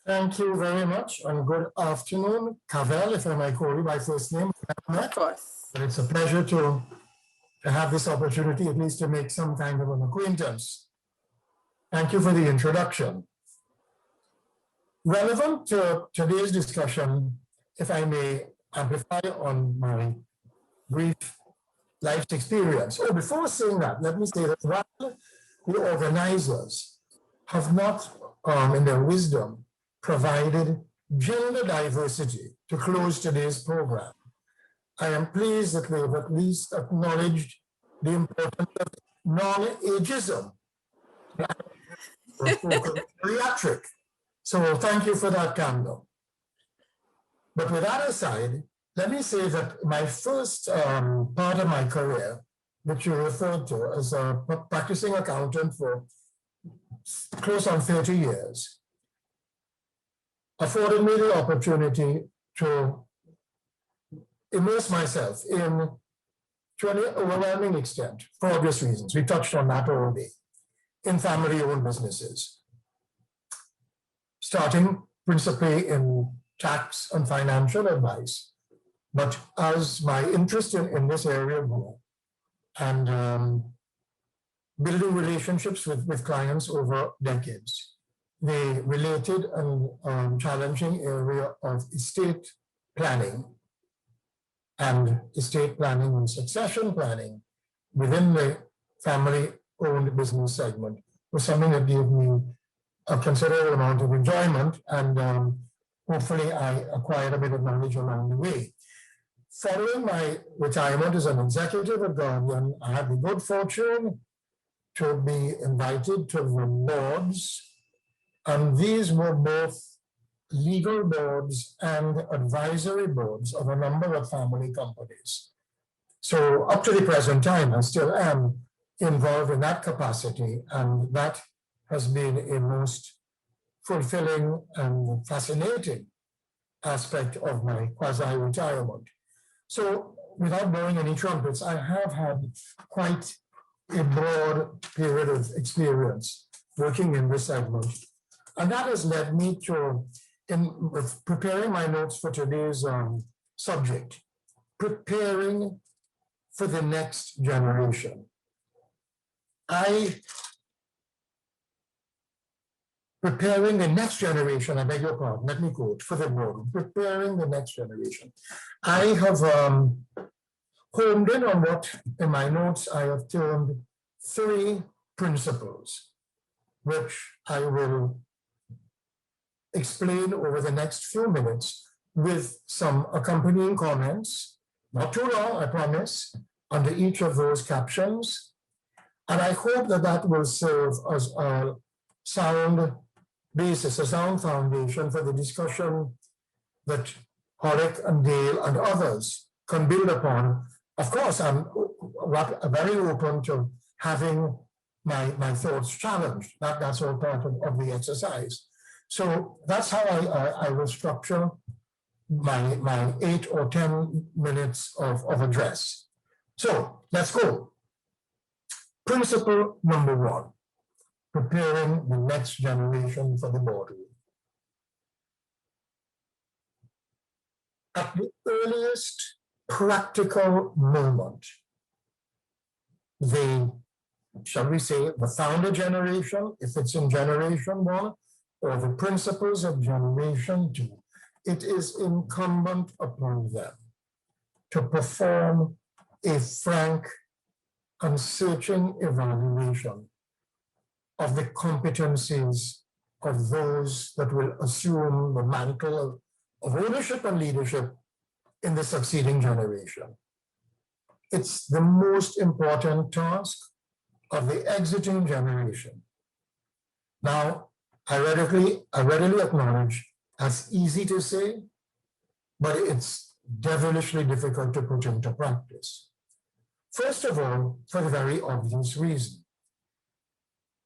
Thank you very much, and good afternoon, Cavell, if I might call you by first name. Of course. But it's a pleasure to have this opportunity, at least to make some kind of an acquaintance. Thank you for the introduction. Relevant to today's discussion, if I may amplify on my brief life experience. Oh, before saying that, let me say that while the organizers have not, in their wisdom, provided gender diversity to close today's program, I am pleased that they've at least acknowledged the importance of non-ageism, geriatric. So thank you for that, Camden. But with that aside, let me say that my first part of my career, which you referred to as a practicing accountant for close on 30 years, afforded me the opportunity to immerse myself to an overwhelming extent, for obvious reasons. We touched on that already, in family-owned businesses, starting principally in tax and financial advice. But as my interest in this area grew, and building relationships with clients over decades, the related and challenging area of estate planning and succession planning within the family-owned business segment was something that gave me a considerable amount of enjoyment, and hopefully I acquired a bit of knowledge along the way. Following my retirement as an executive at Guardian, I had the good fortune to be invited to the boards, and these were both legal boards and advisory boards of a number of family companies. So up to the present time, I still am involved in that capacity, and that has been a most fulfilling and fascinating aspect of my quasi-retirement. So without blowing any trumpets, I have had quite a broad period of experience working in this segment. And that has led me to, in preparing my notes for today's subject, preparing for the next generation. Preparing the next generation, I beg your pardon, let me quote for the board, preparing the next generation. I have homed in on what, in my notes, I have termed 3 principles, which I will explain over the next few minutes with some accompanying comments, not too long, I promise, under each of those captions. And I hope that that will serve as a sound basis, a sound foundation for the discussion that Hollick and Dale and others can build upon. Of course, I'm very open to having my thoughts challenged. That's all part of the exercise. So that's how I will structure my 8 or 10 minutes of address. So let's go. Principle number 1, preparing the next generation for the boardroom. At the earliest practical moment, shall we say, the founder generation, if it's in generation 1, or the principles of generation 2, it is incumbent upon them to perform a frank and searching evaluation of the competencies of those that will assume the mantle of ownership and leadership in the succeeding generation. It's the most important task of the exiting generation. Now, I readily acknowledge that's easy to say, but it's devilishly difficult to put into practice. First of all, for the very obvious reason.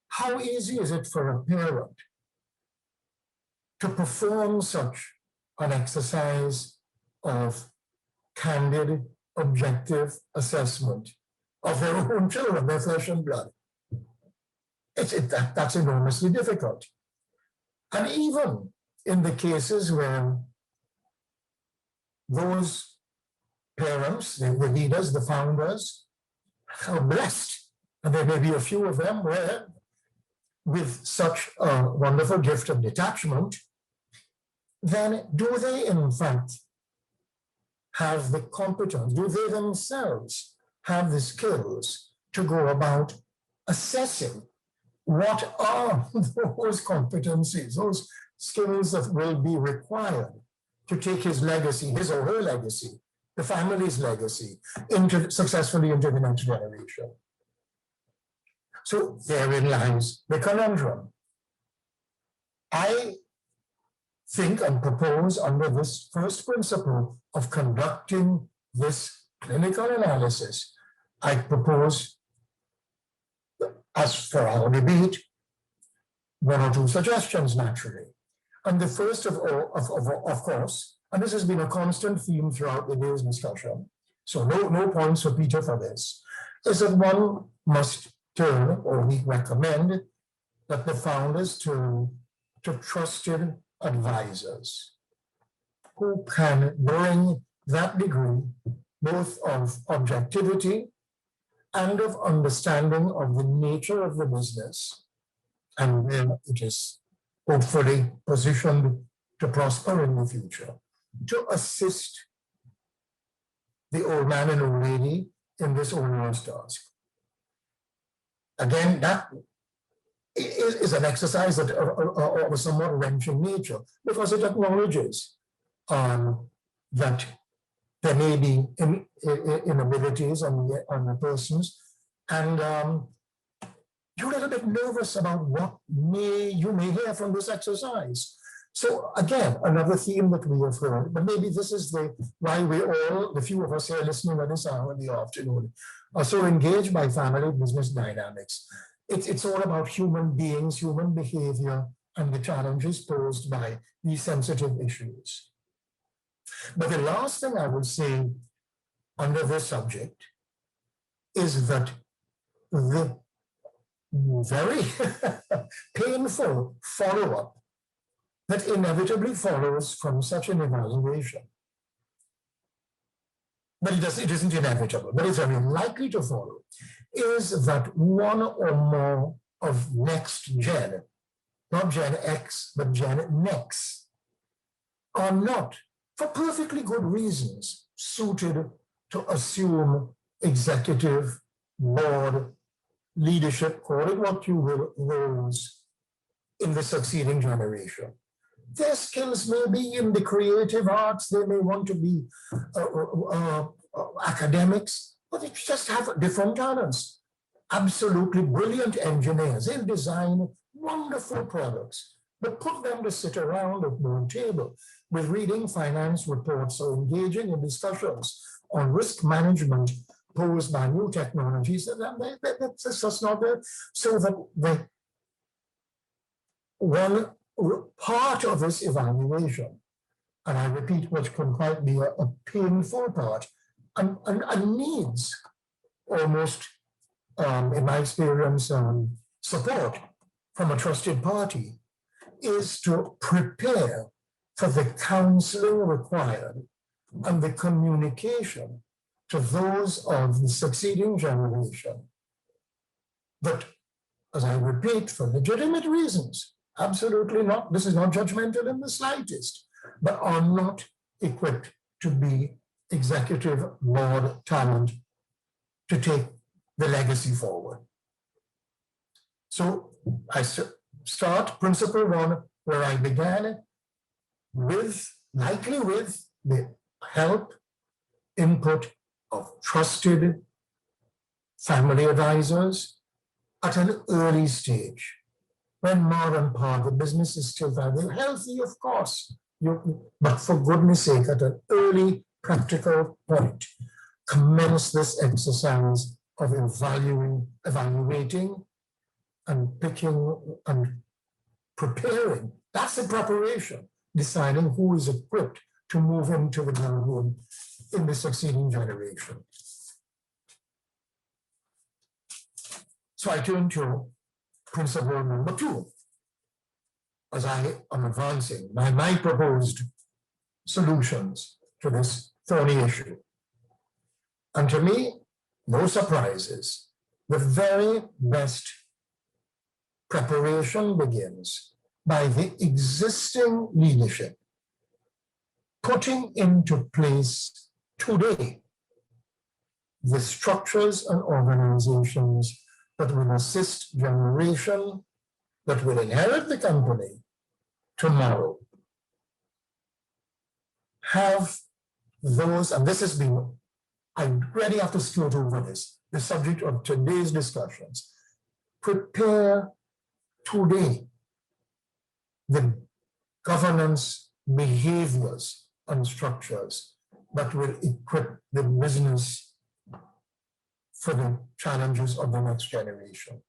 How easy is it for a parent to perform such an exercise of candid, objective assessment of their own children, their flesh and blood? That's enormously difficult. And even in the cases where those parents, the leaders, the founders, are blessed, and there may be a few of them where, with such a wonderful gift of detachment, then do they in fact have the competence, do they themselves have the skills to go about assessing what are those competencies, those skills that will be required to take his legacy, his or her legacy, the family's legacy, successfully into the next generation. So therein lies the conundrum. I think and propose under this first principle of conducting this clinical analysis, I propose, as for our debate, one or two suggestions naturally. And the first of all, of course, and this has been a constant theme throughout the day's discussion, so no points for Peter for this, is that one must turn, or we recommend, that the founders turn to trusted advisors who can bring that degree both of objectivity and of understanding of the nature of the business and where it is hopefully positioned to prosper in the future, to assist the old man and old lady in this onerous task. Again, that is an exercise that of a somewhat wrenching nature, because it acknowledges that there may be inabilities on the persons, and you're a little bit nervous about what you may hear from this exercise. So again, another theme that we have heard, but maybe this is why we all, the few of us here listening at this hour in the afternoon, are so engaged by family business dynamics. It's all about human beings, human behavior, and the challenges posed by these sensitive issues. But the last thing I would say under this subject is that the very painful follow-up that inevitably follows from such an evaluation, but it isn't inevitable, but it's very likely to follow, is that one or more of next gen, not Gen X, but Gen Next, are not, for perfectly good reasons, suited to assume executive, board, leadership, call it what you will, roles in the succeeding generation. Their skills may be in the creative arts, they may want to be academics, but they just have different talents. Absolutely brilliant engineers. They'll design wonderful products, but put them to sit around a board table with reading finance reports or engaging in discussions on risk management posed by new technologies. That's just not there. So that one part of this evaluation, and I repeat, which can quite be a painful part, and needs almost, in my experience, support from a trusted party, is to prepare for the counseling required and the communication to those of the succeeding generation that, as I repeat, for legitimate reasons, absolutely not, this is not judgmental in the slightest, but are not equipped to be executive board talent to take the legacy forward. So I start principle one, where I began, likely with the help, input of trusted family advisors at an early stage, when more and part the business is still very healthy, of course, but for goodness sake, at an early practical point, commence this exercise of evaluating and picking and preparing. That's the preparation, deciding who is equipped to move into the boardroom in the succeeding generation. So I turn to principle number two. as I am advancing my proposed solutions to this thorny issue. And to me, no surprises. The very best preparation begins by the existing leadership putting into place today the structures and organizations that will assist generation that will inherit the company tomorrow. Have those, and this has been, I really have to skirt over this, the subject of today's discussions. Prepare today the governance behaviors and structures that will equip the business for the challenges of the next generation.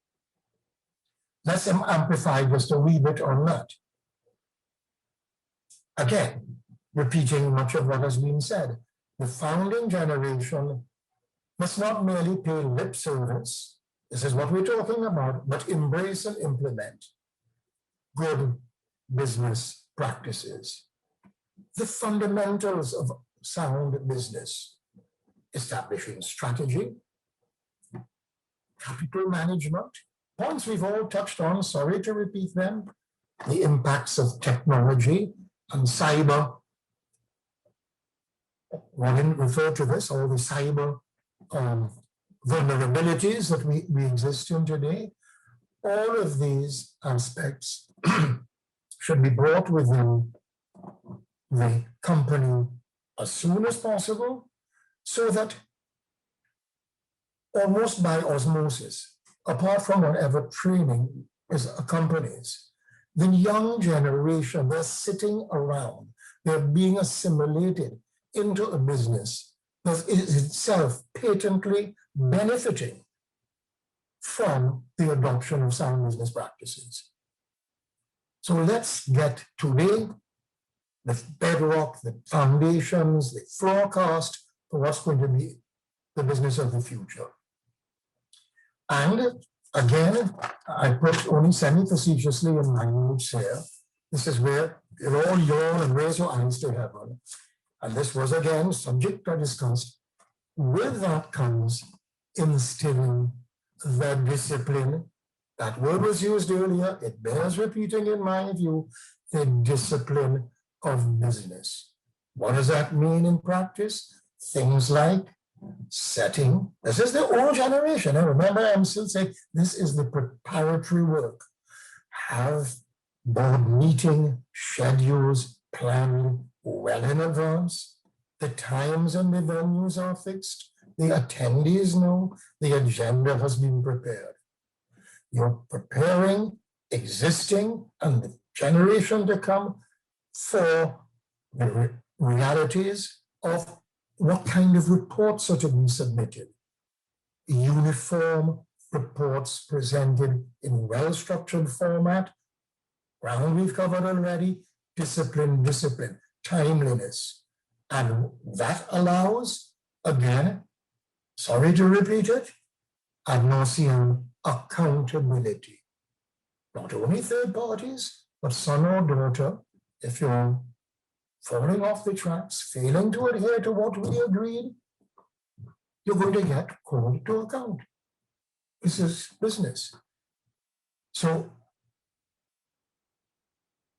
Let's amplify just a wee bit on that. Again, repeating much of what has been said, the founding generation must not merely pay lip service, this is what we're talking about, but embrace and implement good business practices. The fundamentals of sound business, establishing strategy, capital management, points we've all touched on, sorry to repeat them, the impacts of technology and cyber, one refer to this, all the cyber vulnerabilities that we exist in today. All of these aspects should be brought within the company as soon as possible, so that almost by osmosis, apart from whatever training is accompanies, the young generation, they're sitting around, they're being assimilated into a business that is itself patently benefiting from the adoption of sound business practices. So let's get today the bedrock, the foundations, the forecast for what's going to be the business of the future. And again, I put only semi-facetiously in my notes here. This is where you all yawn and raise your eyes to heaven. And this was again subject I discussed. With that comes instilling the discipline. That word was used earlier. It bears repeating in my view, the discipline of business. What does that mean in practice? Things like setting. This is the old generation. And remember, I'm still saying this is the preparatory work. Have board meeting schedules planned well in advance. The times and the venues are fixed. The attendees know the agenda has been prepared. You're preparing existing and the generation to come for the realities of what kind of reports are to be submitted. Uniform reports presented in well-structured format. Ground we've covered already. Discipline, timeliness. And that allows, again, sorry to repeat it, ad nauseam accountability. Not only third parties, but son or daughter, if you're falling off the tracks, failing to adhere to what we agreed, you're going to get called to account. This is business. So,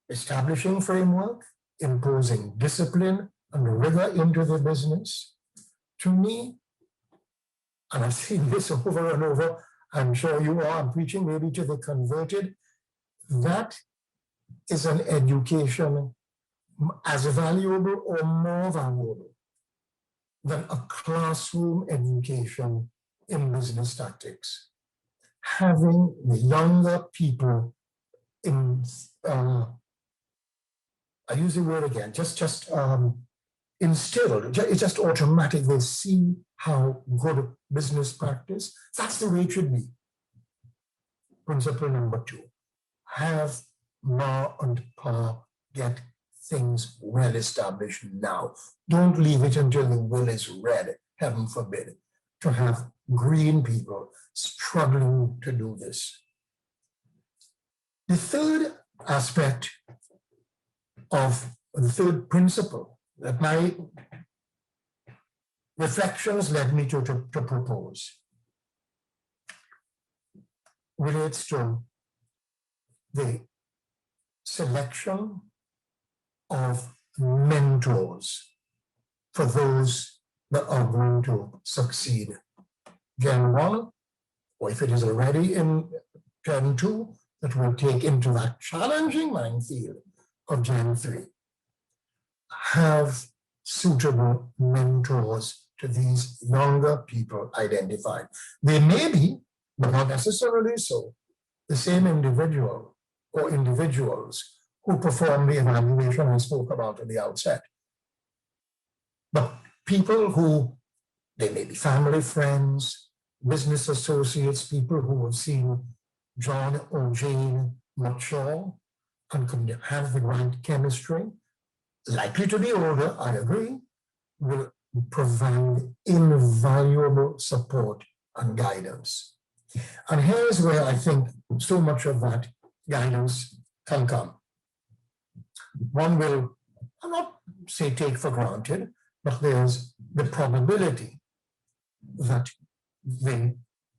establishing framework, imposing discipline and rigor into the business, to me, and I've seen this over and over, I'm sure you are, I'm preaching maybe to the converted, that is an education as valuable or more valuable than a classroom education in business tactics. Having the younger people in, I use the word again, just instilled, it's just automatic. They see how good business practice, that's the way it should be. Principle number 2, have ma and pa get things well established now. Don't leave it until the will is read, heaven forbid, to have green people struggling to do this. The third aspect of the third principle that my reflections led me to propose relates to the selection of mentors for those that are going to succeed. Gen 1, or if it is already in Gen 2, that will take into that challenging minefield of Gen 3. Have suitable mentors to these younger people identified. They may be, but not necessarily so, the same individual or individuals who perform the evaluation I spoke about at the outset. But people who, they may be family friends, business associates, people who have seen John or Jane mature and can have the right chemistry, likely to be older, I agree, will provide invaluable support and guidance. And here's where I think so much of that guidance can come. One will, I'll not say take for granted, but there's the probability that the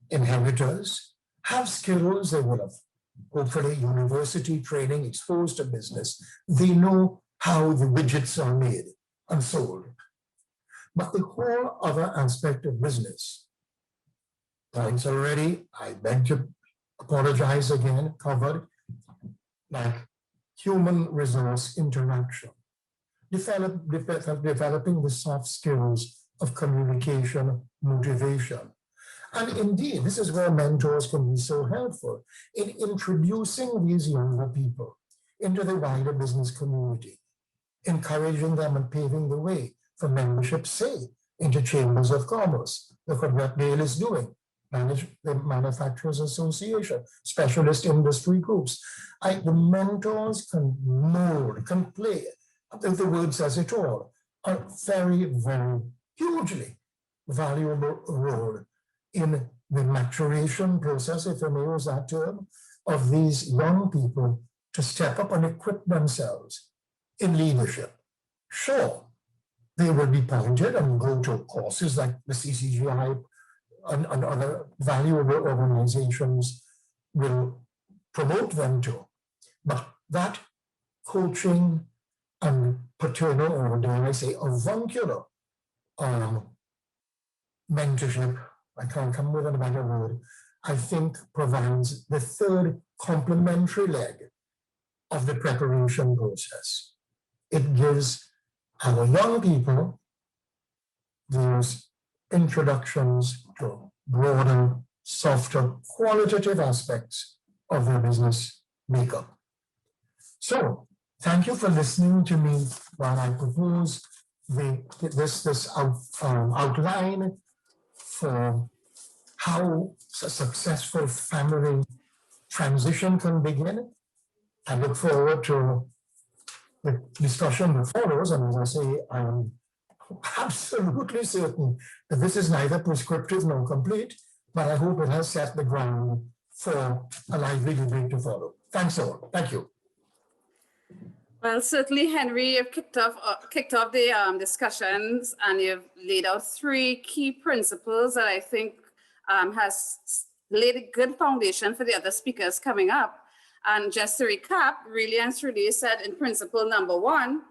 inheritors have skills. They will have hopefully university training, exposed to business. They know how the widgets are made and sold. But the whole other aspect of business, points already, I beg to apologize again, covered, like human resource interaction, developing the soft skills of communication, motivation. And indeed, this is where mentors can be so helpful in introducing these younger people into the wider business community, encouraging them and paving the way for membership, say, into chambers of commerce. Look at what Dale is doing. Manage the Manufacturers Association, specialist industry groups. The mentors can mold, can play, if the word says it all, a very, very hugely valuable role in the maturation process, if I may use that term, of these young people to step up and equip themselves in leadership. Sure, they will be pointed and go to courses like the CCGI and other valuable organizations will promote them to. But that coaching and paternal, or dare I say, avuncular mentorship, I can't come with a better word, I think provides the third complementary leg of the preparation process. It gives our young people those introductions to broader, softer, qualitative aspects of their business makeup. So, thank you for listening to me while I propose this outline for how a successful family transition can begin. I look forward to the discussion that follows, and as I say, I'm absolutely certain that this is neither prescriptive nor complete, but I hope it has set the ground for a lively debate to follow. Thanks all. Thank you. Well, certainly, Henry, you've kicked off the discussions, and you've laid out three key principles that I think has laid a good foundation for the other speakers coming up. And just to recap, really and truly, you said in principle number one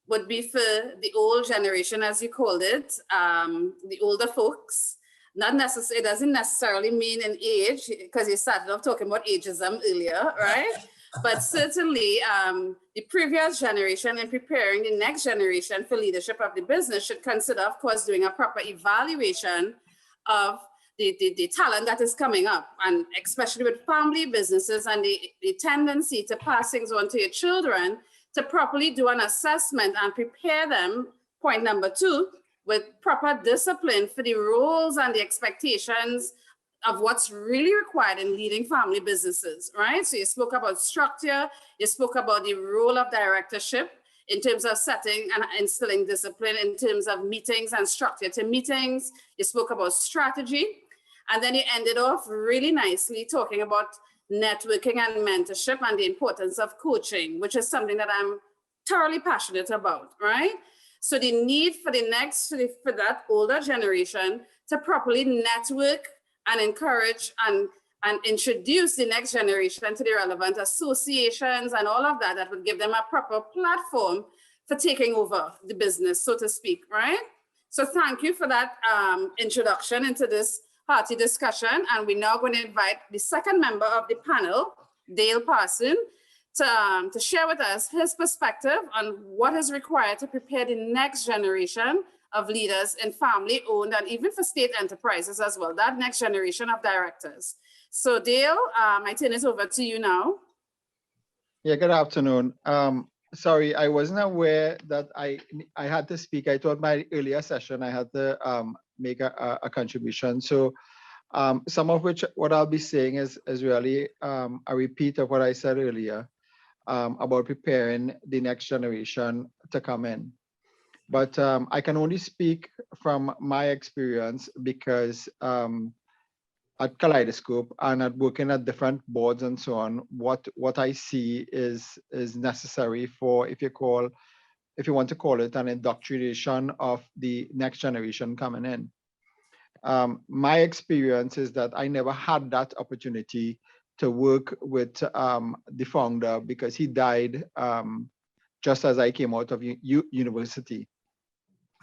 would be for the old generation, as you called it, the older folks. Not necessarily, it doesn't necessarily mean in age, because you started off talking about ageism earlier, right? But certainly the previous generation and preparing the next generation for leadership of the business should consider, of course, doing a proper evaluation of the talent that is coming up, and especially with family businesses and the tendency to pass things on to your children, to properly do an assessment and prepare them, point number two, with proper discipline for the roles and the expectations of what's really required in leading family businesses, right? So you spoke about structure, you spoke about the role of directorship in terms of setting and instilling discipline, in terms of meetings and structure to meetings, you spoke about strategy, and then you ended off really nicely talking about networking and mentorship and the importance of coaching, which is something that I'm thoroughly passionate about, right? So the need for for that older generation to properly network and encourage and introduce the next generation to the relevant associations and all of that, that would give them a proper platform for taking over the business, so to speak, right? So thank you for that introduction into this hearty discussion. And we're now going to invite the second member of the panel, Dale Parson, to share with us his perspective on what is required to prepare the next generation of leaders in family-owned and even for state enterprises as well, that next generation of directors. So Dale, I turn it over to you now. Yeah, good afternoon. Sorry, I wasn't aware that I had to speak. I thought my earlier session I had to make a contribution. So some of which what I'll be saying is really a repeat of what I said earlier about preparing the next generation to come in. But I can only speak from my experience because at Kaleidoscope and at working at different boards and so on, what I see is necessary for, if you want to call it an indoctrination of the next generation coming in. My experience is that I never had that opportunity to work with the founder because he died just as I came out of university.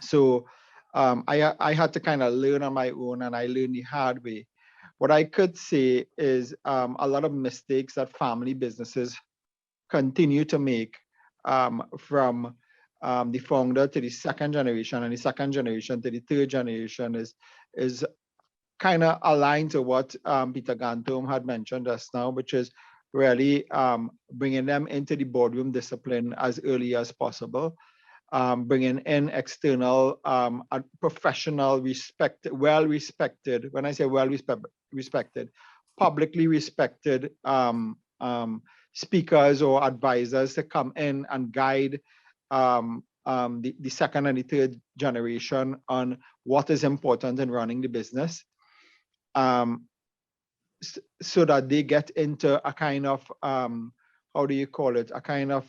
So I had to kind of learn on my own, and I learned the hard way. What I could say is a lot of mistakes that family businesses continue to make from the founder to the second generation and the second generation to the third generation is kind of aligned to what Peter Ganteaume had mentioned just now, which is really bringing them into the boardroom discipline as early as possible. Bringing in external, professional, well-respected, when I say well-respected, publicly respected speakers or advisors to come in and guide the second and the third generation on what is important in running the business, so that they get into a kind of, how do you call it, a kind of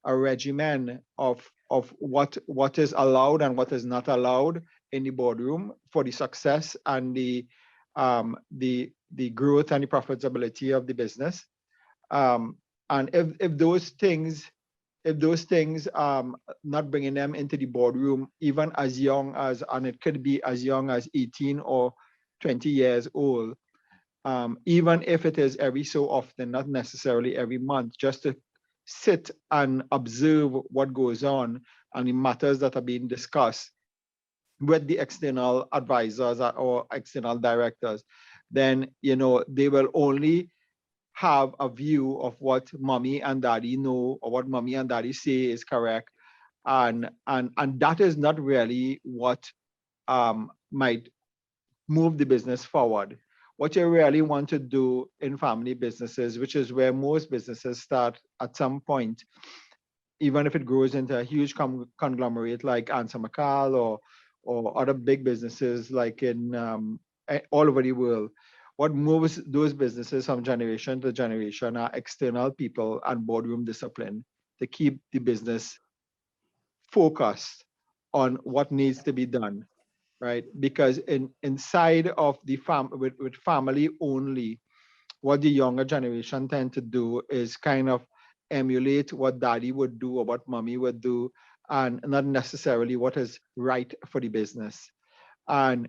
a regimen of what is allowed and what is not allowed in the boardroom for the success and the growth and the profitability of the business. And if those things not bringing them into the boardroom even as young as, and it could be as young as 18 or 20 years old, even if it is every so often, not necessarily every month, just to sit and observe what goes on and the matters that are being discussed with the external advisors or external directors, then they will only have a view of what mommy and daddy know or what mommy and daddy say is correct, and that is not really what might move the business forward. What you really want to do in family businesses, which is where most businesses start at some point, even if it grows into a huge conglomerate like Ansa McCall or other big businesses like in all over the world, what moves those businesses from generation to generation are external people and boardroom discipline to keep the business focused on what needs to be done. Right, because inside of the with family only, what the younger generation tend to do is kind of emulate what daddy would do or what mommy would do, and not necessarily what is right for the business. And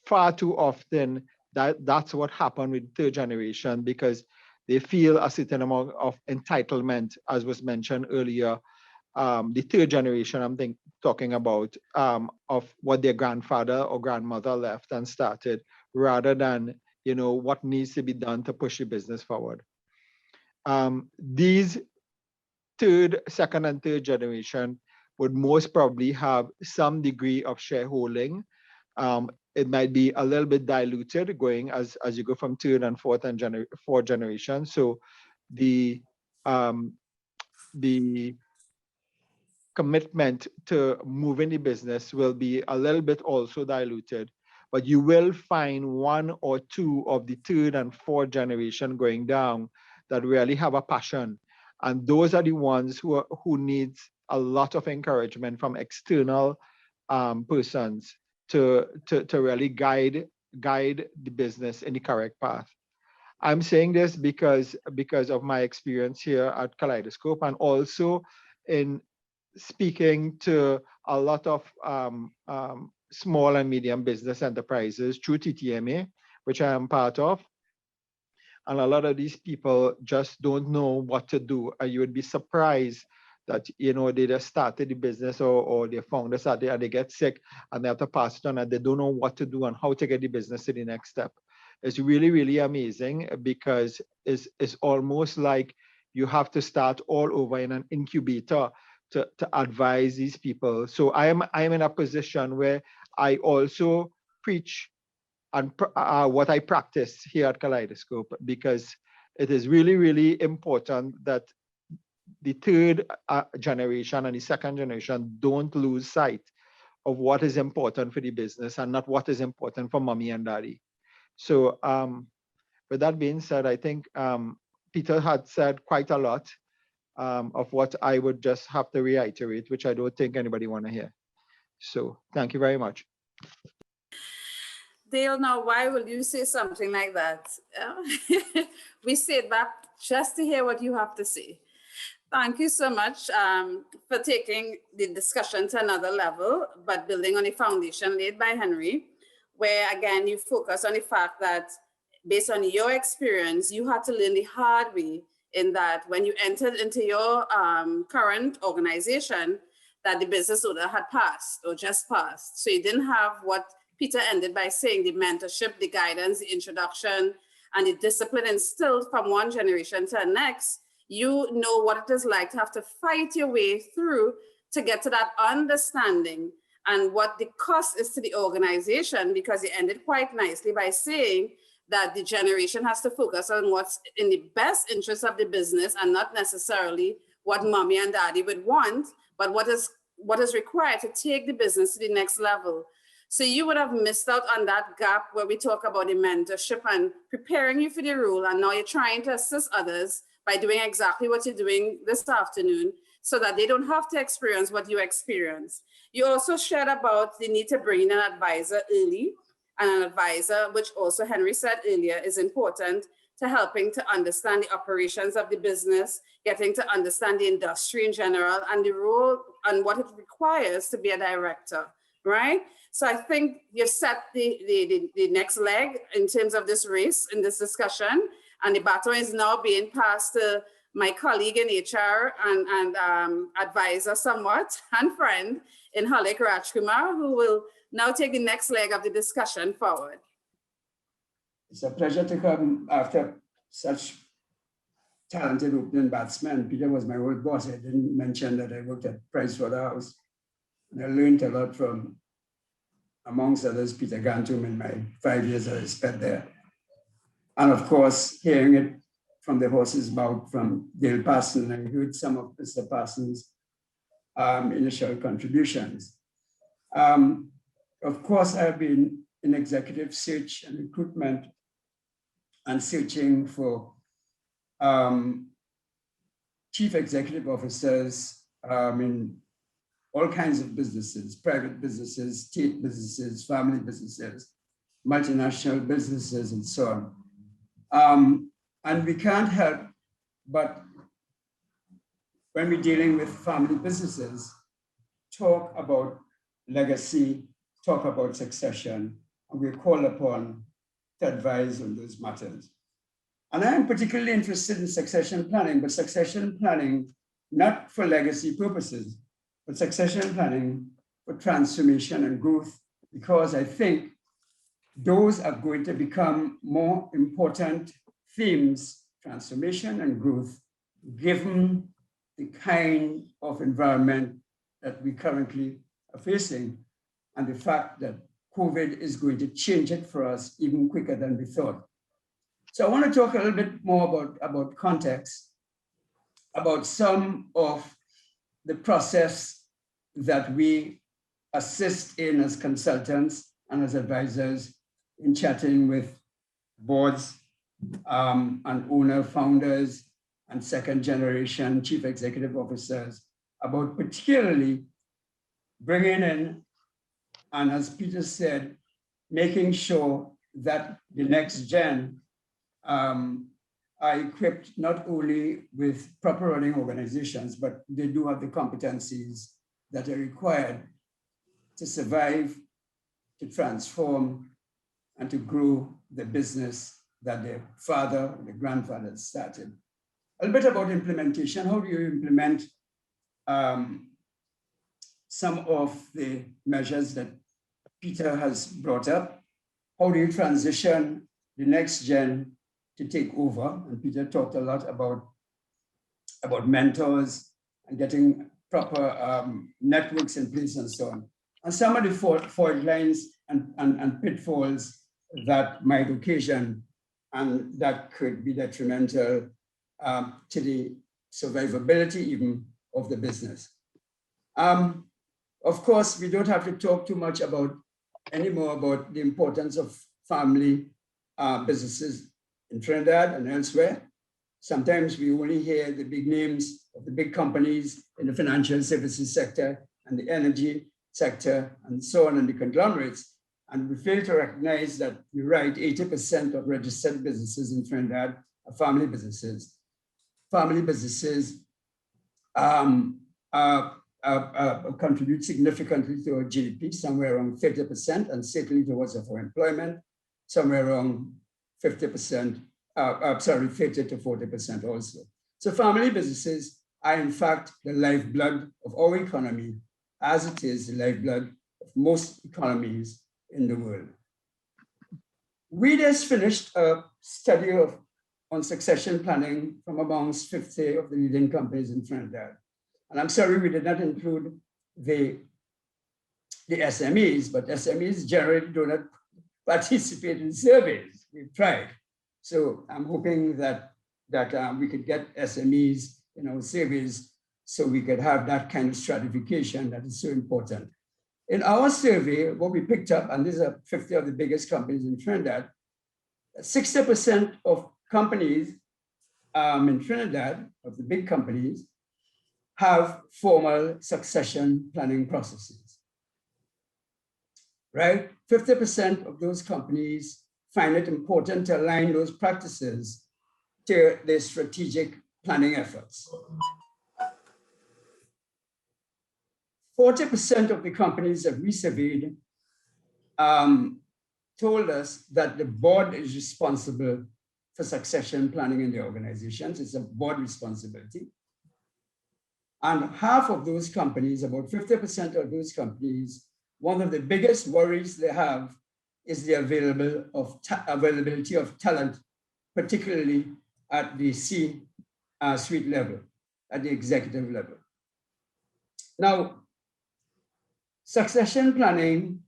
far too often that's what happened with third generation, because they feel a certain amount of entitlement, as was mentioned earlier. The third generation, I'm talking about, of what their grandfather or grandmother left and started, rather than what needs to be done to push the business forward. These second and third generation would most probably have some degree of shareholding. It might be a little bit diluted going as you go from third and fourth and fourth generation. So the commitment to moving the business will be a little bit also diluted. but you will find one or two of the third and fourth generation going down that really have a passion. And those are the ones who need a lot of encouragement from external persons to really guide the business in the correct path. I'm saying this because of my experience here at Kaleidoscope, and also in speaking to a lot of small and medium business enterprises through TTMA, which I am part of. And a lot of these people just don't know what to do. And you would be surprised that, you know, they just started the business, or their founder started and they get sick and they have to pass it on, and they don't know what to do and how to get the business to the next step. It's really, really amazing, because it's almost like you have to start all over in an incubator to advise these people. So I am in a position where I also preach and what I practice here at Kaleidoscope, because it is really, really important that the third generation and the second generation don't lose sight of what is important for the business and not what is important for mommy and daddy. So with that being said, I think Peter had said quite a lot of what I would just have to reiterate, which I don't think anybody want to hear. So thank you very much. Dale, now why will you say something like that? We sit back just to hear what you have to say. Thank you so much for taking the discussion to another level, but building on the foundation laid by Henry, where again, you focus on the fact that based on your experience, you had to learn the hard way, in that when you entered into your current organization, that the business owner had passed or just passed. So you didn't have what Peter ended by saying, the mentorship, the guidance, the introduction, and the discipline instilled from one generation to the next. You know what it is like to have to fight your way through to get to that understanding and what the cost is to the organization, because he ended quite nicely by saying that the generation has to focus on what's in the best interest of the business and not necessarily what mommy and daddy would want, but what is required to take the business to the next level. So you would have missed out on that gap where we talk about the mentorship and preparing you for the role, and now you're trying to assist others by doing exactly what you're doing this afternoon so that they don't have to experience what you experience. You also shared about the need to bring in an advisor early, and an advisor, which also Henry said earlier, is important to helping to understand the operations of the business, getting to understand the industry in general, and the role and what it requires to be a director, right? So I think you've set the next leg in terms of this race in this discussion, and the baton is now being passed to my colleague in HR and advisor somewhat, and friend in Hollick, Rajkumar, who will now take the next leg of the discussion forward. It's a pleasure to come after such talented opening batsmen. Peter was my old boss. I didn't mention that I worked at Pricewaterhouse, and I learned a lot from, amongst others, Peter Ganteaume in my 5 years that I spent there. And of course, hearing it from the horse's mouth from Dale Parson, I heard some of Mr. Parson's initial contributions. Of course, I've been in executive search and recruitment and searching for chief executive officers in all kinds of businesses, private businesses, state businesses, family businesses, multinational businesses, and so on. And we can't help but, when we're dealing with family businesses, talk about legacy, talk about succession, and we're called upon to advise on those matters. And I am particularly interested in succession planning, but succession planning not for legacy purposes, but succession planning for transformation and growth, because I think those are going to become more important themes, transformation and growth, given the kind of environment that we currently are facing, and the fact that COVID is going to change it for us even quicker than we thought. So I want to talk a little bit more about context, about some of the process that we assist in as consultants and as advisors in chatting with boards and owner founders and second generation chief executive officers about particularly bringing in, and as Peter said, making sure that the next gen are equipped not only with proper running organizations, but they do have the competencies that are required to survive, to transform, and to grow the business that their father or the grandfather started. A little bit about implementation. How do you implement some of the measures that Peter has brought up? How do you transition the next gen to take over? And Peter talked a lot about mentors and getting proper networks in place and so on. And some of the fault lines and pitfalls that might occasion and that could be detrimental to the survivability even of the business. Of course, we don't have to talk too much anymore about the importance of family businesses in Trinidad and elsewhere. Sometimes we only hear the big names of the big companies in the financial services sector and the energy sector and so on, and the conglomerates. And we fail to recognize that you're right, 80% of registered businesses in Trinidad are family businesses. Family businesses contribute significantly to our GDP, somewhere around 30%, and certainly towards our employment, somewhere around 50%, 30 to 40% also. So family businesses are in fact the lifeblood of our economy, as it is the lifeblood of most economies in the world. We just finished a study on succession planning from amongst 50 of the leading companies in Trinidad. And I'm sorry we did not include the SMEs, but SMEs generally do not participate in surveys. We've tried. So I'm hoping that we could get SMEs in our surveys so we could have that kind of stratification that is so important. In our survey, what we picked up, and these are 50 of the biggest companies in Trinidad, 60% of companies in Trinidad, of the big companies, have formal succession planning processes, right? 50% of those companies find it important to align those practices to their strategic planning efforts. 40% of the companies that we surveyed told us that the board is responsible for succession planning in the organizations. It's a board responsibility. And half of those companies, about 50% of those companies, one of the biggest worries they have is the availability of talent, particularly at the C-suite level, at the executive level. Now, succession planning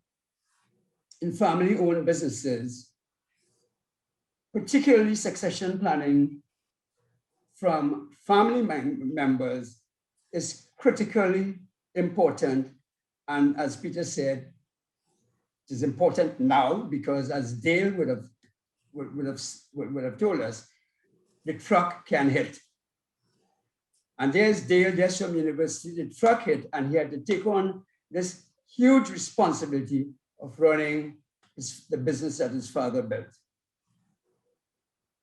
in family-owned businesses, particularly succession planning from family members, is critically important. And as Peter said, it is important now because, as Dale would have told us, the truck can hit. And there's Dale, just from university, the truck hit, and he had to take on this huge responsibility of running the business that his father built.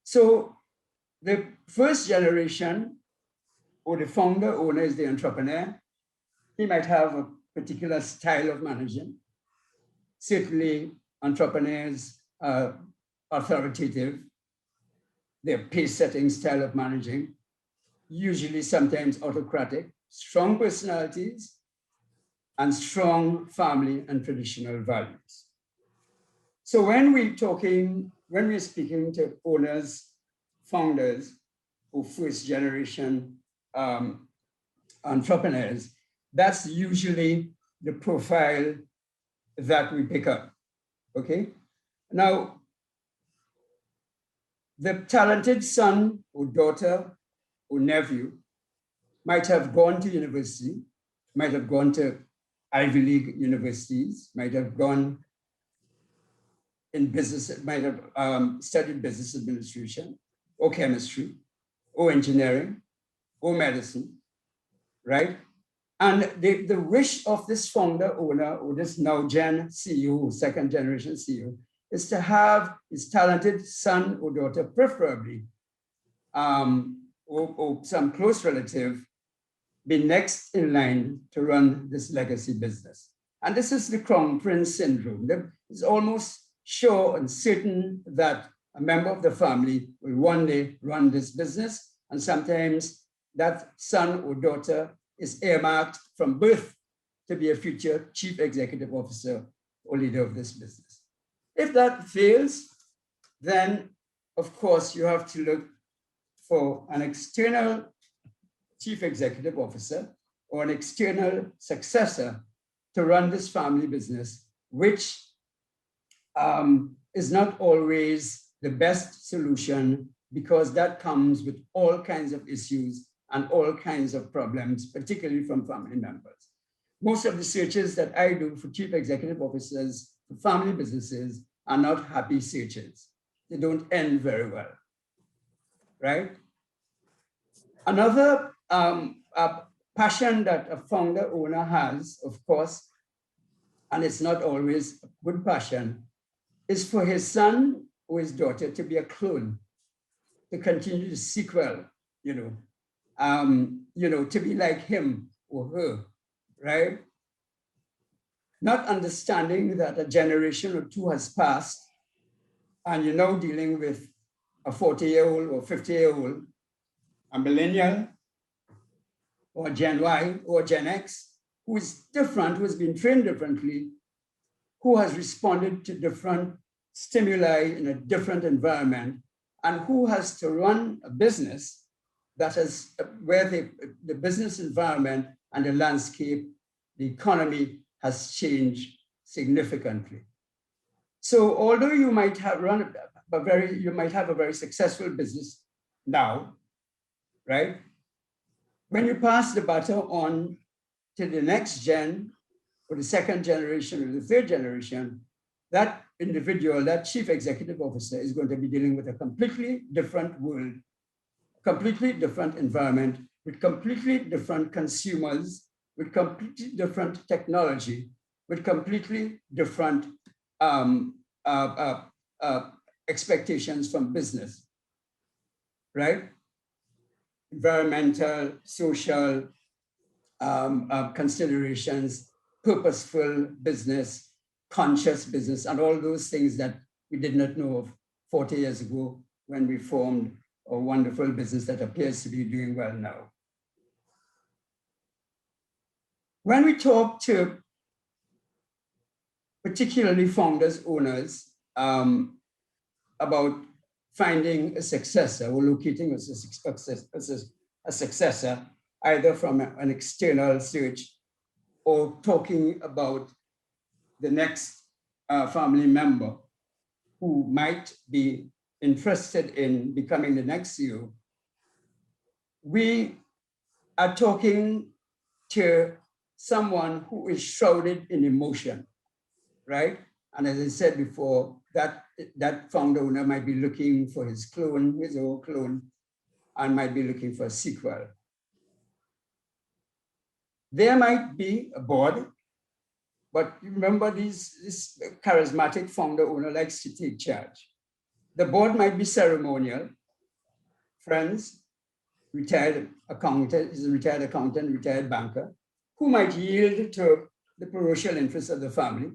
So the first generation, or the founder, owner is the entrepreneur. He might have a particular style of managing. Certainly, entrepreneurs are authoritative. Their pace-setting style of managing, usually sometimes autocratic, strong personalities, and strong family and traditional values. So when we're speaking to owners, founders, or first-generation entrepreneurs, that's usually the profile that we pick up, okay? Now, the talented son or daughter or nephew might have gone to university, might have gone to Ivy League universities, might have gone in business, might have studied business administration or chemistry or engineering or medicine, right? And the wish of this founder owner or this now gen CEO, second generation CEO, is to have his talented son or daughter, preferably, or some close relative, be next in line to run this legacy business. And this is the Crown Prince syndrome. It's almost sure and certain that a member of the family will one day run this business. And sometimes that son or daughter is earmarked from birth to be a future chief executive officer or leader of this business. If that fails, then of course you have to look for an external chief executive officer or an external successor to run this family business, which is not always the best solution, because that comes with all kinds of issues and all kinds of problems, particularly from family members. Most of the searches that I do for chief executive officers for family businesses are not happy searches. They don't end very well, right? Another passion that a founder owner has, of course, and it's not always a good passion, is for his son or his daughter to be a clone, to continue the sequel, to be like him or her, right? Not understanding that a generation or two has passed and you're now dealing with a 40-year-old or 50-year-old, a millennial or Gen Y or Gen X, who is different, who has been trained differently, who has responded to different stimuli in a different environment, and who has to run a business that is where the business environment and the landscape, the economy has changed significantly. So although you might have a very successful business now, right? When you pass the baton on to the next gen, or the second generation, or the third generation, that individual, that chief executive officer, is going to be dealing with a completely different world, completely different environment, with completely different consumers, with completely different technology, with completely different expectations from business, right? Environmental, social considerations, purposeful business, conscious business, and all those things that we did not know of 40 years ago when we formed a wonderful business that appears to be doing well now. When we talk to particularly founders, owners, about finding a successor or locating a successor, either from an external search or talking about the next family member who might be interested in becoming the next CEO, we are talking to someone who is shrouded in emotion, right? And as I said before, that founder owner might be looking for his clone, his own clone, and might be looking for a sequel. There might be a board, but remember this charismatic founder owner likes to take charge. The board might be ceremonial, friends, retired accountant, is a retired accountant, retired banker, who might yield to the parochial interests of the family.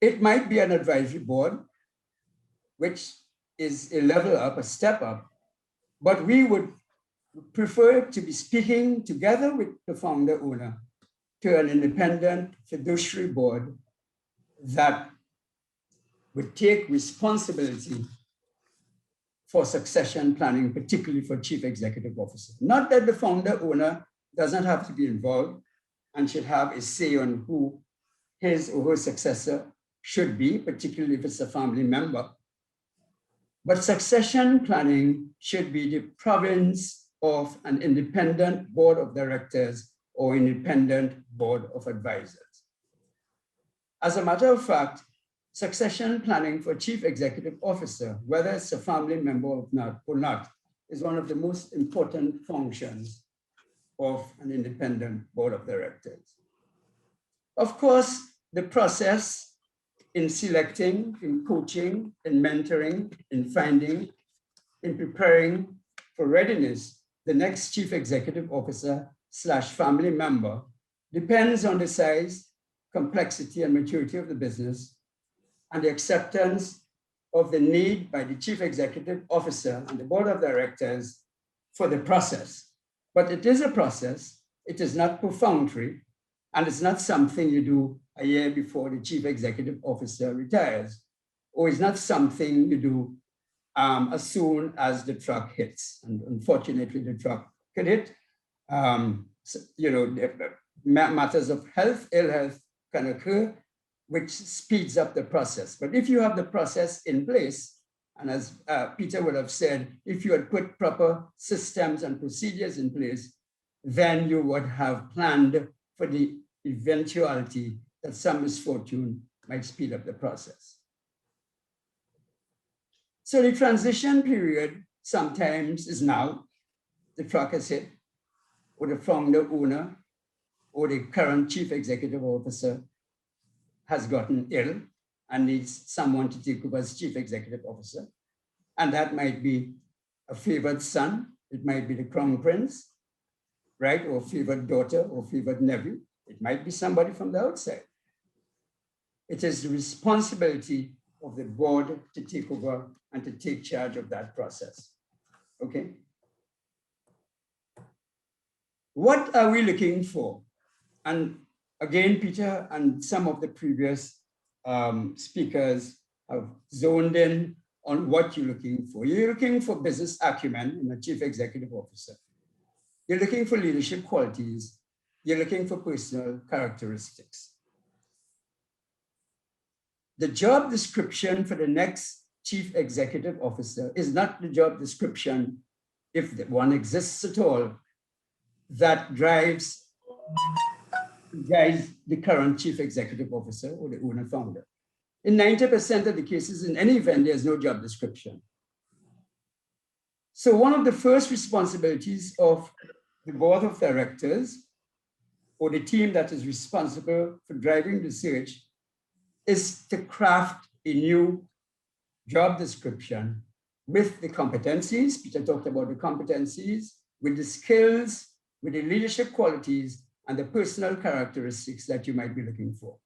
It might be an advisory board, which is a level up, a step up, but we would prefer to be speaking together with the founder owner to an independent fiduciary board that would take responsibility for succession planning, particularly for chief executive officer. Not that the founder owner doesn't have to be involved and should have a say on who his or her successor should be, particularly if it's a family member. But succession planning should be the province of an independent board of directors or independent board of advisors. As a matter of fact, Succession planning for chief executive officer, whether it's a family member or not, is one of the most important functions of an independent board of directors. Of course, the process in selecting, in coaching, in mentoring, in finding, in preparing for readiness, the next chief executive officer / family member depends on the size, complexity, and maturity of the business and the acceptance of the need by the chief executive officer and the board of directors for the process. But it is a process, it is not perfunctory, and it's not something you do a year before the chief executive officer retires, or it's not something you do as soon as the truck hits. And unfortunately, the truck could hit. Matters of health, ill health can occur, which speeds up the process. But if you have the process in place, and as Peter would have said, if you had put proper systems and procedures in place, then you would have planned for the eventuality that some misfortune might speed up the process. So the transition period sometimes is now. The truck has hit, or the founder, owner, or the current chief executive officer has gotten ill and needs someone to take over as chief executive officer. And that might be a favored son, it might be the crown prince, right? Or favored daughter or favored nephew. It might be somebody from the outside. It is the responsibility of the board to take over and to take charge of that process, okay? What are we looking for? And again, Peter and some of the previous speakers have zoned in on what you're looking for. You're looking for business acumen in a chief executive officer. You're looking for leadership qualities. You're looking for personal characteristics. The job description for the next chief executive officer is not the job description, if one exists at all, that drives the current chief executive officer or the owner founder. In 90% of the cases, in any event, there's no job description. So one of the first responsibilities of the board of directors or the team that is responsible for driving the search is to craft a new job description with the competencies. Peter talked about the competencies, with the skills, with the leadership qualities, and the personal characteristics that you might be looking for.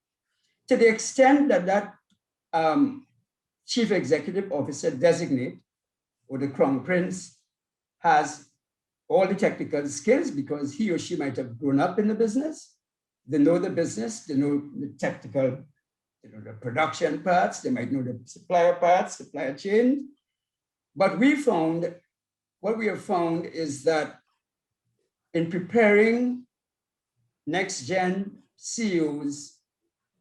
To the extent that that chief executive officer designate, or the crown prince, has all the technical skills because he or she might have grown up in the business, they know the business, they know the technical, the production parts, they might know the supplier parts, supplier chain. But what we have found is that in preparing next-gen CEOs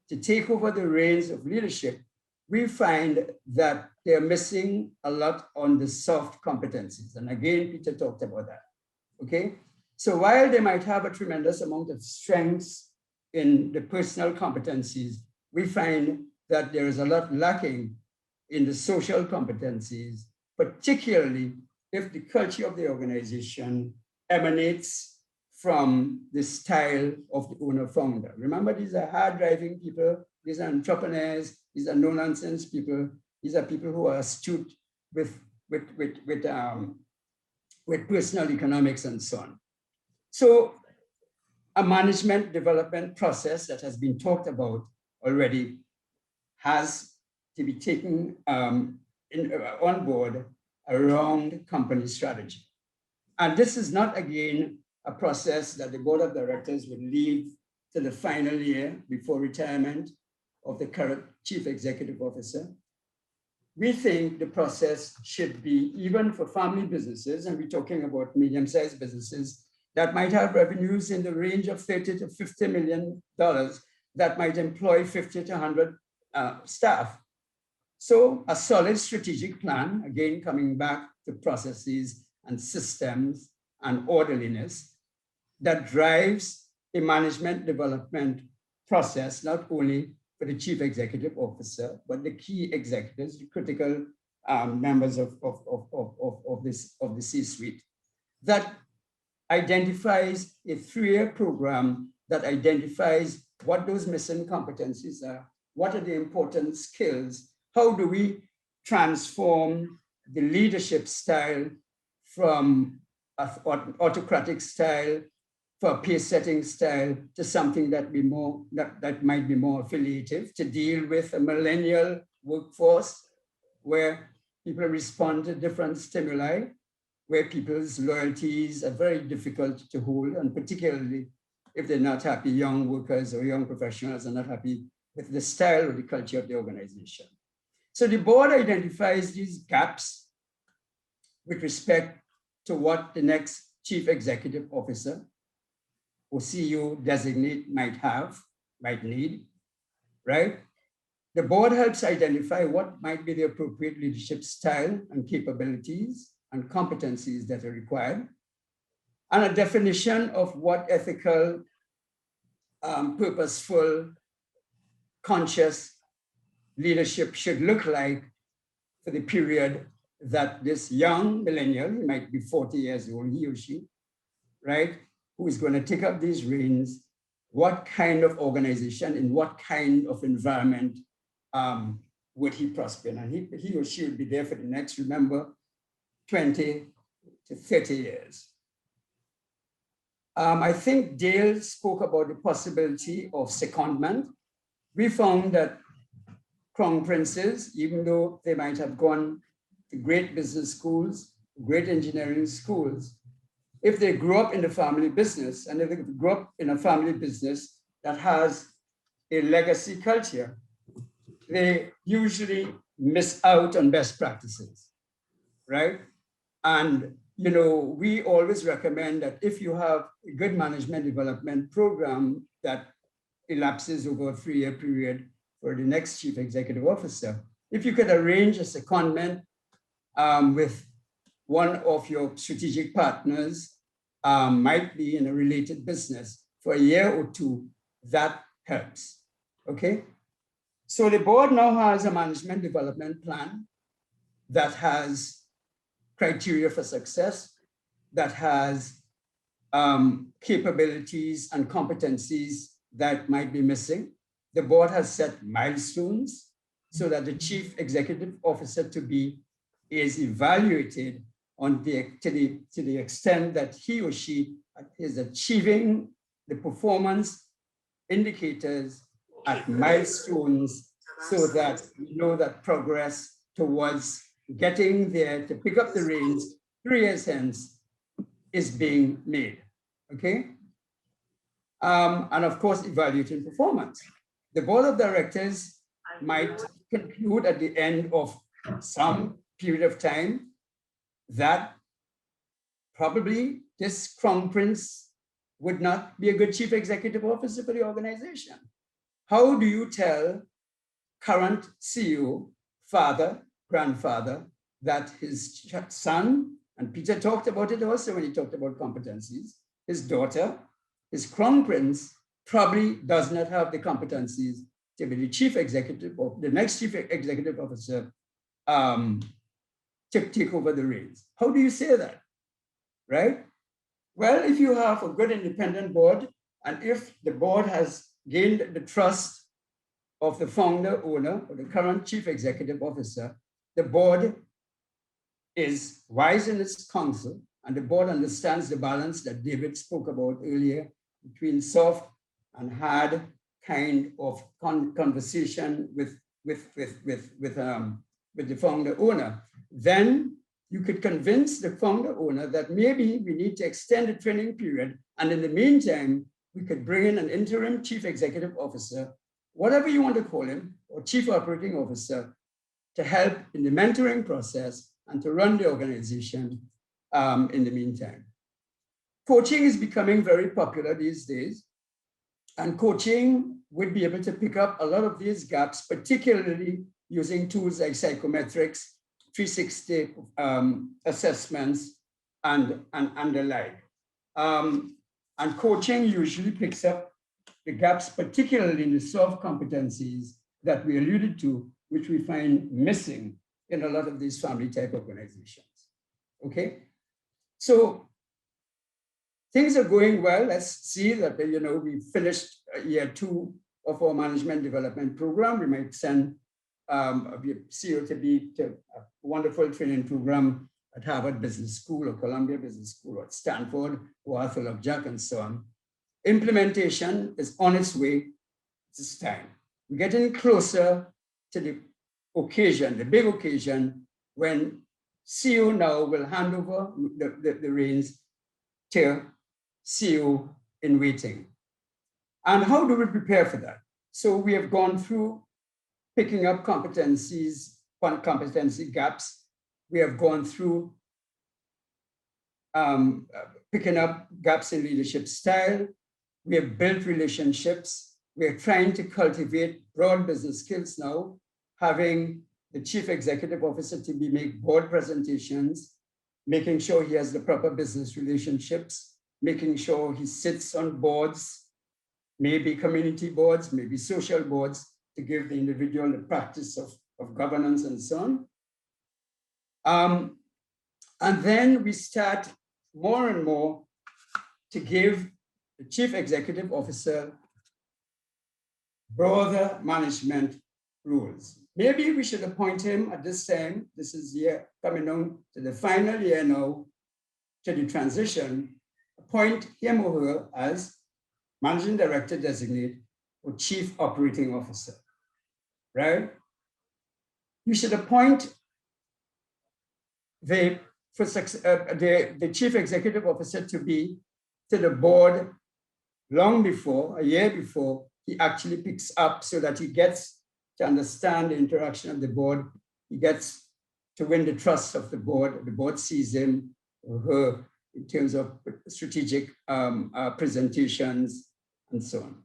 to take over the reins of leadership, we find that they're missing a lot on the soft competencies. And again, Peter talked about that, okay? So while they might have a tremendous amount of strengths in the personal competencies, we find that there is a lot lacking in the social competencies, particularly if the culture of the organization emanates from the style of the owner-founder. Remember, these are hard-driving people, these are entrepreneurs, these are no-nonsense people, these are people who are astute with personal economics and so on. So a management development process that has been talked about already has to be taken on board around company strategy. And this is not, again, a process that the board of directors would leave to the final year before retirement of the current chief executive officer. We think the process should be, even for family businesses, and we're talking about medium-sized businesses that might have revenues in the range of $30 to $50 million that might employ 50 to 100 staff. So a solid strategic plan, again, coming back to processes and systems and orderliness that drives a management development process, not only for the chief executive officer, but the key executives, the critical members of the C-suite, that identifies a 3-year program that identifies what those missing competencies are, what are the important skills, how do we transform the leadership style from an autocratic style for a pace-setting style to something that might be more affiliative, to deal with a millennial workforce where people respond to different stimuli, where people's loyalties are very difficult to hold, and particularly if they're not happy, young workers or young professionals are not happy with the style or the culture of the organization. So the board identifies these gaps with respect to what the next chief executive officer or CEO designate might need, right? The board helps identify what might be the appropriate leadership style and capabilities and competencies that are required, and a definition of what ethical, purposeful, conscious leadership should look like for the period that this young millennial, he might be 40 years old, he or she, right, who is going to take up these reins, what kind of organization, in what kind of environment would he prosper in? And he or she would be there for the next, remember, 20 to 30 years. I think Dale spoke about the possibility of secondment. We found that crown princes, even though they might have gone to great business schools, great engineering schools, if they grew up in the family business, and if they grew up in a family business that has a legacy culture, they usually miss out on best practices, right? And we always recommend that if you have a good management development program that elapses over a 3-year period for the next chief executive officer, if you could arrange a secondment with one of your strategic partners, might be in a related business for a year or 2, that helps, okay? So the board now has a management development plan that has criteria for success, that has capabilities and competencies that might be missing. The board has set milestones so that the chief executive officer is evaluated to the extent that he or she is achieving the performance indicators at milestones, so that we know that progress towards getting there to pick up the reins 3 years hence is being made, okay? And of course, evaluating performance. The board of directors might conclude at the end of some period of time that probably this crown prince would not be a good chief executive officer for the organization. How do you tell current CEO, father, grandfather, that his son, and Peter talked about it also when he talked about competencies, his daughter, his crown prince probably does not have the competencies to be the chief executive or the next chief executive officer to take over the reins? How do you say that, right? Well, if you have a good independent board, and if the board has gained the trust of the founder, owner, or the current chief executive officer, the board is wise in its counsel, and the board understands the balance that David spoke about earlier between soft and hard kind of conversation with the founder owner. Then you could convince the founder owner that maybe we need to extend the training period, and in the meantime, we could bring in an interim chief executive officer, whatever you want to call him, or chief operating officer, to help in the mentoring process and to run the organization in the meantime. Coaching is becoming very popular these days, and coaching would be able to pick up a lot of these gaps, particularly using tools like psychometrics, 360 assessments, and the like. And coaching usually picks up the gaps, particularly in the soft competencies that we alluded to, which we find missing in a lot of these family type organizations. Okay, so things are going well. Let's see that, we finished year 2 of our management development program. We might send a CEO to a wonderful training program at Harvard Business School or Columbia Business School or at Stanford or Arthur Love Jack and so on. Implementation is on its way this time. We're getting closer to the occasion, the big occasion, when CEO now will hand over the reins to CEO in waiting. And how do we prepare for that? So we have gone through picking up competencies, competency gaps. We have gone through picking up gaps in leadership style. We have built relationships. We are trying to cultivate broad business skills now, having the chief executive officer to make board presentations, making sure he has the proper business relationships, making sure he sits on boards, maybe community boards, maybe social boards, to give the individual the practice of governance and so on. And then we start more and more to give the chief executive officer broader management rules. Maybe we should appoint him at this time. This is year coming on to the final year now, to the transition, appoint him or her as managing director designate or chief operating officer, right? You should appoint the chief executive officer to be to the board long before, a year before he actually picks up, so that he gets to understand the interaction of the board. He gets to win the trust of the board sees him or her in terms of strategic presentations and so on.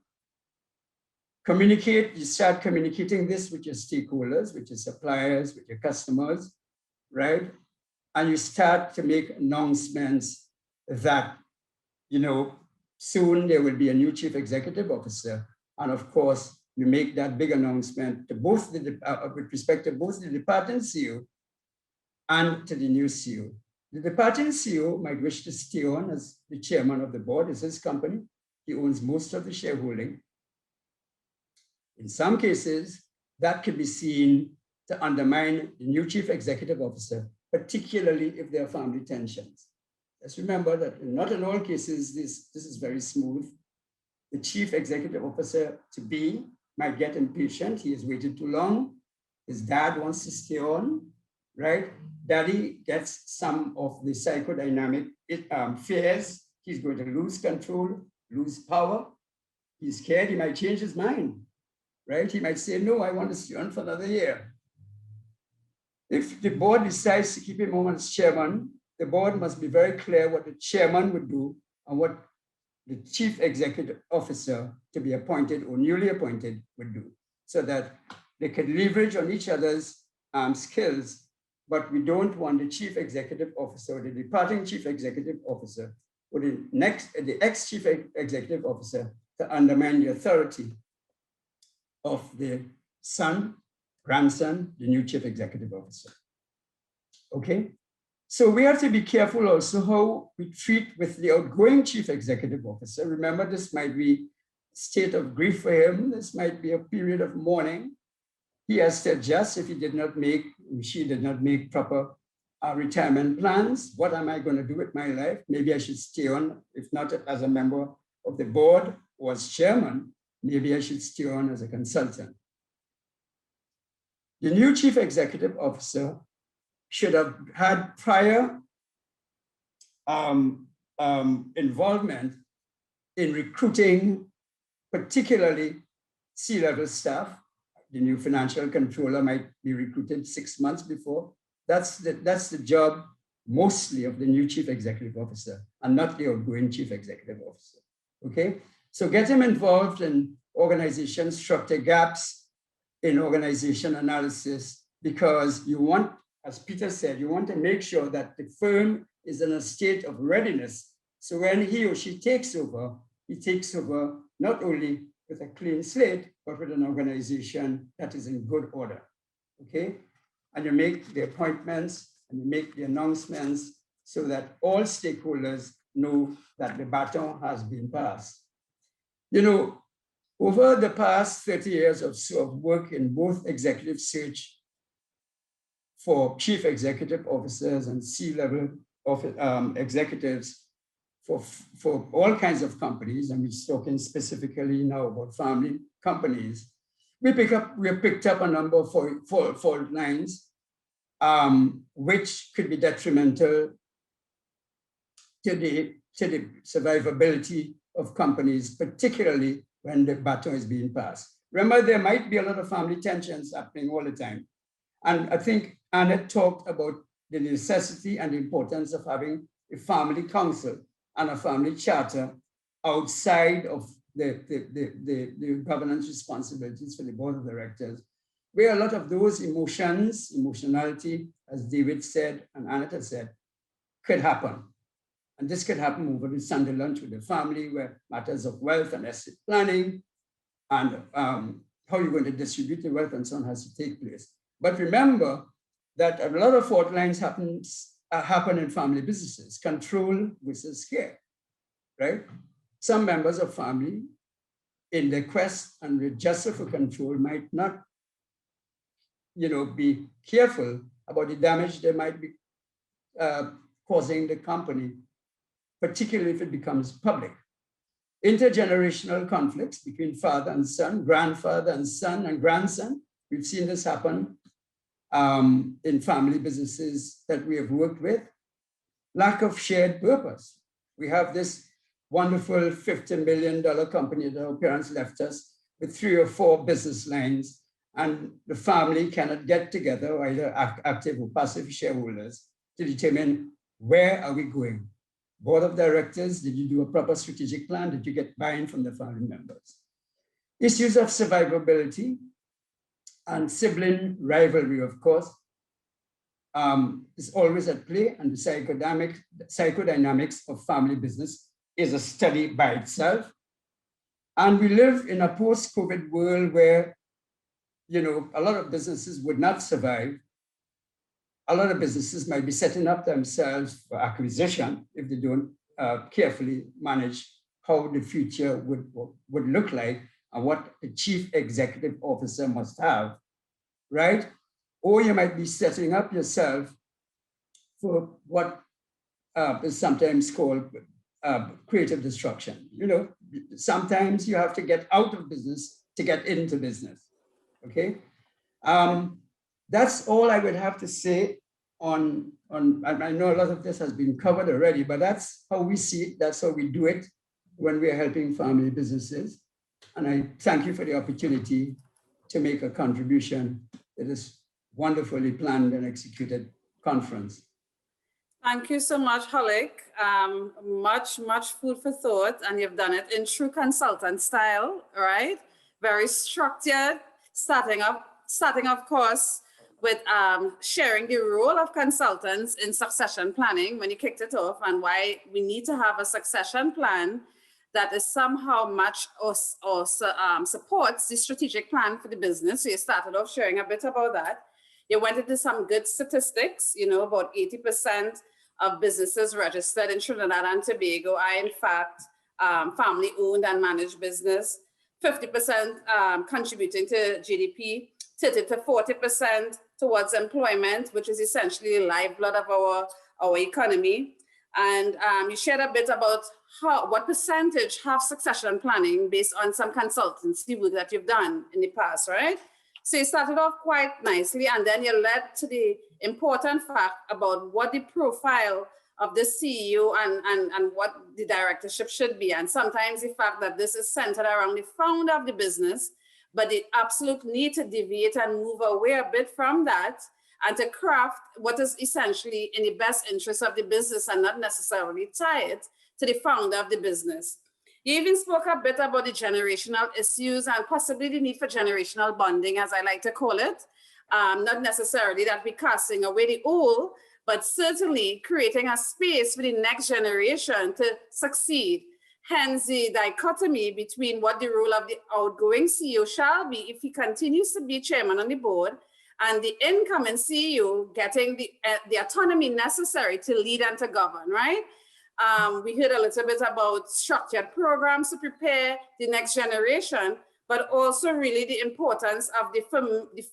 You start communicating this with your stakeholders, with your suppliers, with your customers, right? And you start to make announcements that, soon there will be a new chief executive officer. And of course, you make that big announcement to both with respect to both the departing CEO and to the new CEO. The departing CEO might wish to stay on as the chairman of the board. It's his company. He owns most of the shareholding. In some cases, that could be seen to undermine the new chief executive officer, particularly if there are family tensions. Let's remember that not in all cases, this is very smooth. The chief executive officer to be might get impatient. He has waited too long. His dad wants to stay on, right? Daddy gets some of the psychodynamic fears. He's going to lose control, lose power. He's scared he might change his mind, right? He might say, no, I want to stay on for another year. If the board decides to keep him on as chairman, the board must be very clear what the chairman would do and what the chief executive officer to be appointed or newly appointed would do, so that they can leverage on each other's skills. But we don't want the chief executive officer or the departing chief executive officer or the ex-chief executive officer to undermine the authority of the son, grandson, the new chief executive officer. Okay? So we have to be careful also how we treat with the outgoing chief executive officer. Remember, this might be a state of grief for him. This might be a period of mourning. He has to adjust if she did not make proper retirement plans. What am I going to do with my life? Maybe I should stay on, if not as a member of the board or as chairman, maybe I should stay on as a consultant. The new chief executive officer should have had prior involvement in recruiting, particularly C-level staff. The new financial controller might be recruited 6 months before. That's the job mostly of the new chief executive officer and not the outgoing chief executive officer. Okay, so get him involved in organization structure gaps, in organization analysis, because you want, as Peter said, you want to make sure that the firm is in a state of readiness. So when he or she takes over, he takes over not only with a clean slate, but with an organization that is in good order, okay? And you make the appointments and you make the announcements so that all stakeholders know that the baton has been passed. You know, over the past 30 years or so of work in both executive search for chief executive officers and C-level executives for all kinds of companies, and we're talking specifically now about family companies, we picked up a number of fault lines, which could be detrimental to the survivability of companies, particularly when the baton is being passed. Remember, there might be a lot of family tensions happening all the time. And I think Annette talked about the necessity and the importance of having a family council and a family charter outside of the governance responsibilities for the board of directors, where a lot of those emotionality, as David said and Annette has said, could happen. And this could happen over the Sunday lunch with the family, where matters of wealth and estate planning and how you're going to distribute the wealth and so on has to take place. But remember that a lot of fault lines happen in family businesses, control versus care, right? Some members of family, in their quest and the gesture for control, might not, be careful about the damage they might be causing the company, particularly if it becomes public. Intergenerational conflicts between father and son, grandfather and son and grandson. We've seen this happen in family businesses that we have worked with. Lack of shared purpose. We have this wonderful $50 million company that our parents left us with 3 or 4 business lines, and the family cannot get together, either active or passive shareholders, to determine where are we going. Board of directors, did you do a proper strategic plan? Did you get buy-in from the family members? Issues of survivability and sibling rivalry, of course, is always at play, and the psychodynamics of family business is a study by itself. And we live in a post-COVID world where, a lot of businesses would not survive. A lot of businesses might be setting up themselves for acquisition if they don't carefully manage how the future would look like and what a chief executive officer must have, right? Or you might be setting up yourself for what is sometimes called creative destruction. Sometimes you have to get out of business to get into business, okay? That's all I would have to say on, I know a lot of this has been covered already, but that's how we see it. That's how we do it when we're helping family businesses. And I thank you for the opportunity to make a contribution to this wonderfully planned and executed conference. Thank you so much, Hollick. Much food for thought, and you've done it in true consultant style, right? Very structured, starting of course, with sharing the role of consultants in succession planning when you kicked it off, and why we need to have a succession plan that is somehow match or supports the strategic plan for the business. So you started off sharing a bit about that. You went into some good statistics, about 80% of businesses registered in Trinidad and Tobago are in fact family owned and managed business, 50% contributing to GDP, 30 to 40% towards employment, which is essentially the lifeblood of our economy. And you shared a bit about what percentage have succession planning based on some consultancy work that you've done in the past, right? So you started off quite nicely, and then you led to the important fact about what the profile of the CEO and what the directorship should be. And sometimes the fact that this is centered around the founder of the business, but the absolute need to deviate and move away a bit from that and to craft what is essentially in the best interest of the business and not necessarily tie it to the founder of the business. You even spoke a bit about the generational issues and possibly the need for generational bonding, as I like to call it. Not necessarily that we're casting away the old, but certainly creating a space for the next generation to succeed. Hence the dichotomy between what the role of the outgoing CEO shall be if he continues to be chairman on the board, and the incoming CEO getting the autonomy necessary to lead and to govern, right? We heard a little bit about structured programs to prepare the next generation, but also really the importance of the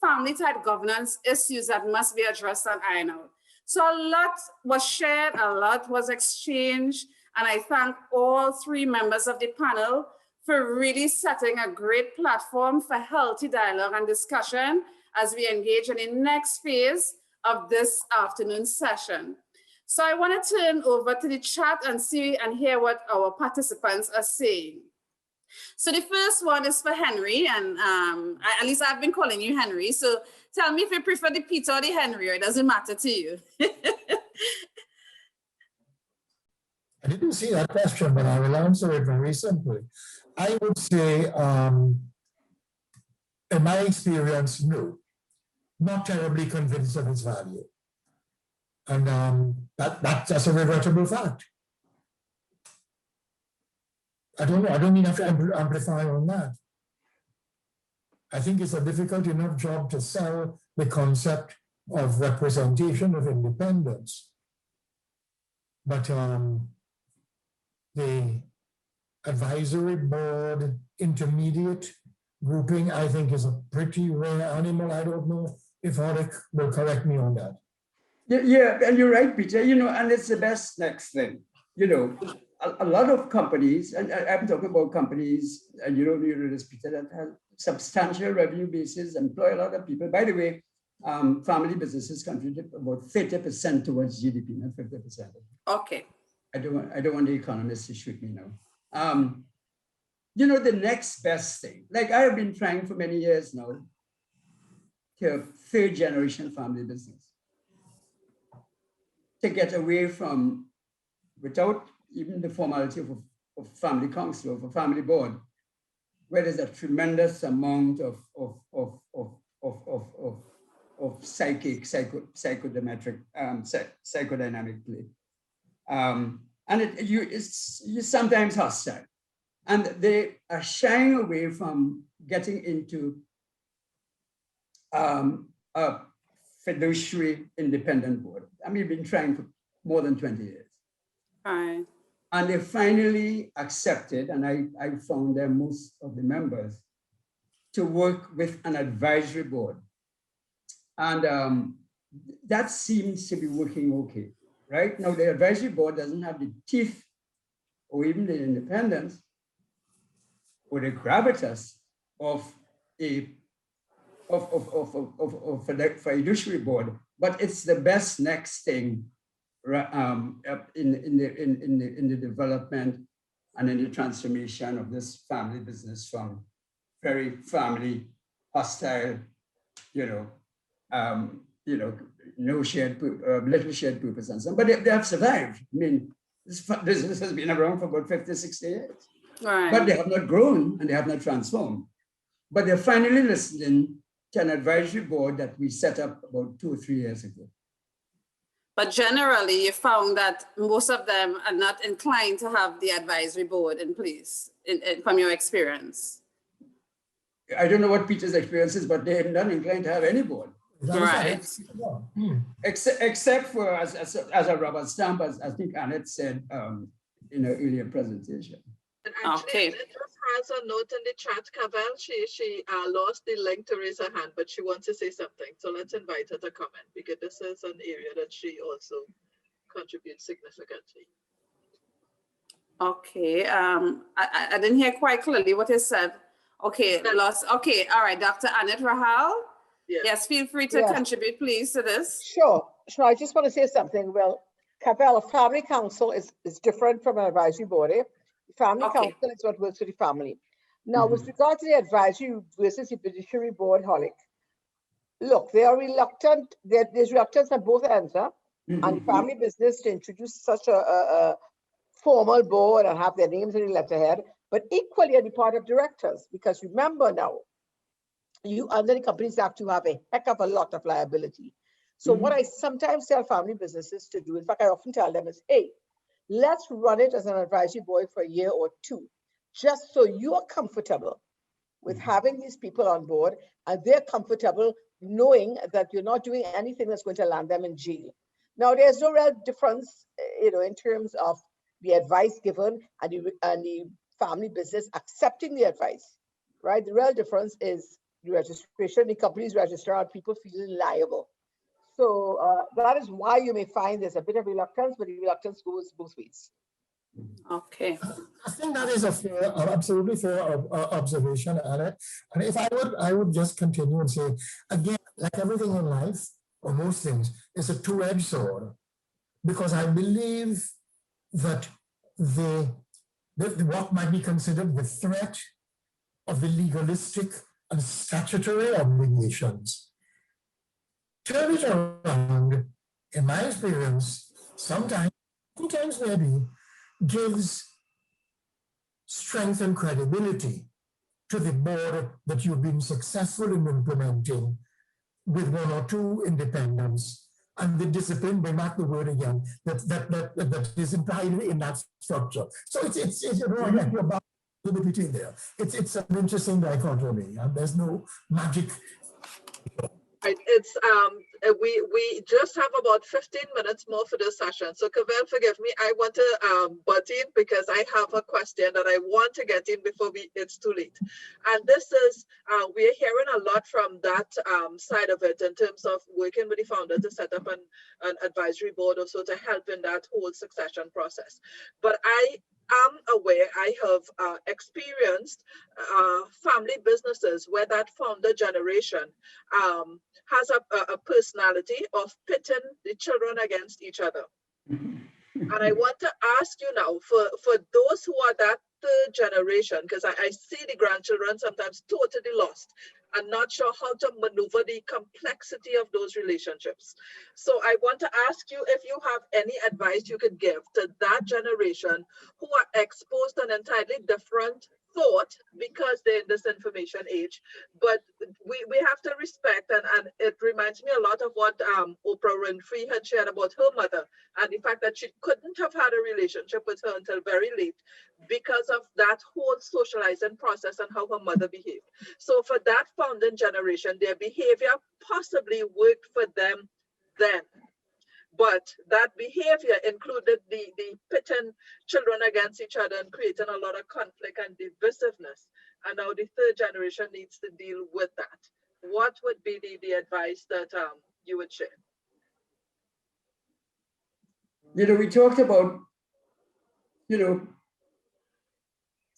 family type governance issues that must be addressed and ironed out. So a lot was shared, a lot was exchanged, and I thank all three members of the panel for really setting a great platform for healthy dialogue and discussion as we engage in the next phase of this afternoon's session. So I want to turn over to the chat and see and hear what our participants are saying. So the first one is for Henry, and at least I've been calling you Henry. So tell me if you prefer the Peter or the Henry, or it doesn't matter to you. I didn't see that question, but I will answer it very simply. I would say, in my experience, no, not terribly convinced of its value. And that's a regrettable fact. I don't know, I don't mean to amplify on that. I think it's a difficult enough job to sell the concept of representation of independence. But the advisory board intermediate grouping, I think, is a pretty rare animal. I don't know if Hollick will correct me on that. Yeah, and you're right, Peter, you know, and it's the best next thing. You know, a lot of companies, and I'm talking about companies, and you don't know this, Peter, that have substantial revenue bases, employ a lot of people. By the way, family businesses contribute about 30% towards GDP, not 50%. Okay. I don't want the economists to shoot me now. You know, the next best thing, like I have been trying for many years now to have third generation family business, to get away from, without even the formality of family council, of a family board, where there's a tremendous amount of psychodynamic play. And it's sometimes hostile. And they are shying away from getting into a fiduciary independent board. I mean, we've been trying for more than 20 years. Right. And they finally accepted, and I found them, most of the members, to work with an advisory board. And that seems to be working okay. Right now, the advisory board doesn't have the teeth or even the independence or the gravitas of a fiduciary board, but it's the best next thing in the development and in the transformation of this family business from very family hostile, no shared, little shared purpose and so on. But they have survived. I mean, this business has been around for about 50, 60 years. Right. But they have not grown and they have not transformed. But they're finally listening to an advisory board that we set up about 2 or 3 years ago. But generally, you found that most of them are not inclined to have the advisory board in place, from your experience. I don't know what Peter's experience is, but they're not inclined to have any board. Right. Except for as a rubber stamp, as I think Annette said in her earlier presentation. And actually, Okay. Annette just has a note in the chat, Cavell. She lost the link to raise her hand, but she wants to say something. So let's invite her to comment, because this is an area that she also contributes significantly. Okay. I didn't hear quite clearly what you said. Okay, lost. Okay, all right, Dr. Annette Rahal. Yes. Yes, feel free to contribute, please, to this. Sure. I just want to say something. Well, Cavell, a family council is different from an advisory board. Family council is what works for the family. Now, with regard to the advisory versus the fiduciary board, Hollick, look, they are reluctant. There's reluctance on both ends, and the family business to introduce such a formal board and have their names in the letterhead, but equally on the part of directors, because remember now, you under the Companies Act, you have a heck of a lot of liability. So what I sometimes tell family businesses to do, in fact, I often tell them is, hey, let's run it as an advisory board for a year or two, just so you are comfortable with having these people on board and they're comfortable knowing that you're not doing anything that's going to land them in jail. Now, there's no real difference, in terms of the advice given and the family business accepting the advice, right? The real difference is the registration, the company's registrar, and people feeling liable. So that is why you may find there's a bit of reluctance, but the reluctance goes both ways. Okay. I think that is a fair, absolutely fair observation, Annette. And if I would just continue and say, again, like everything in life, or most things, it's a two-edged sword. Because I believe that what might be considered the threat of the legalistic and statutory obligations, turn it around, in my experience, sometimes maybe, gives strength and credibility to the board that you've been successful in implementing with one or two independents, and the discipline, bring back the word again, that is implied in that structure. So it's again, you're about between there. It's an interesting dichotomy, and there's no magic. Right. It's we just have about 15 minutes more for this session. So Cavell, forgive me, I want to butt in because I have a question that I want to get in before it's too late. And this is we're hearing a lot from that side of it in terms of working with the founder to set up an advisory board or so to help in that whole succession process. But I am aware, I have experienced family businesses where that founder generation has a personality of pitting the children against each other. And I want to ask you now, for those who are that third generation, because I see the grandchildren sometimes totally lost and not sure how to maneuver the complexity of those relationships. So I want to ask you if you have any advice you could give to that generation who are exposed to an entirely different thought because they're in this information age, but we have to respect, and it reminds me a lot of what Oprah Winfrey had shared about her mother and the fact that she couldn't have had a relationship with her until very late because of that whole socializing process and how her mother behaved. So for that founding generation, their behavior possibly worked for them then. But that behavior included the pitting children against each other and creating a lot of conflict and divisiveness. And now the third generation needs to deal with that. What would be the advice that you would share? We talked about,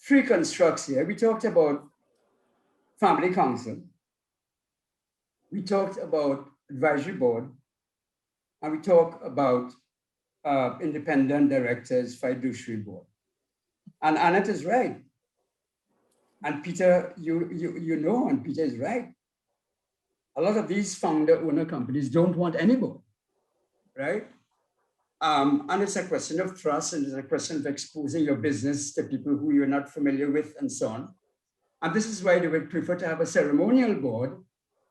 three constructs here. We talked about family council. We talked about advisory board. And we talk about independent directors, fiduciary board. And Annette is right. And Peter, you know, and Peter is right. A lot of these founder-owner companies don't want any board, right? And it's a question of trust, and it's a question of exposing your business to people who you're not familiar with and so on. And this is why they would prefer to have a ceremonial board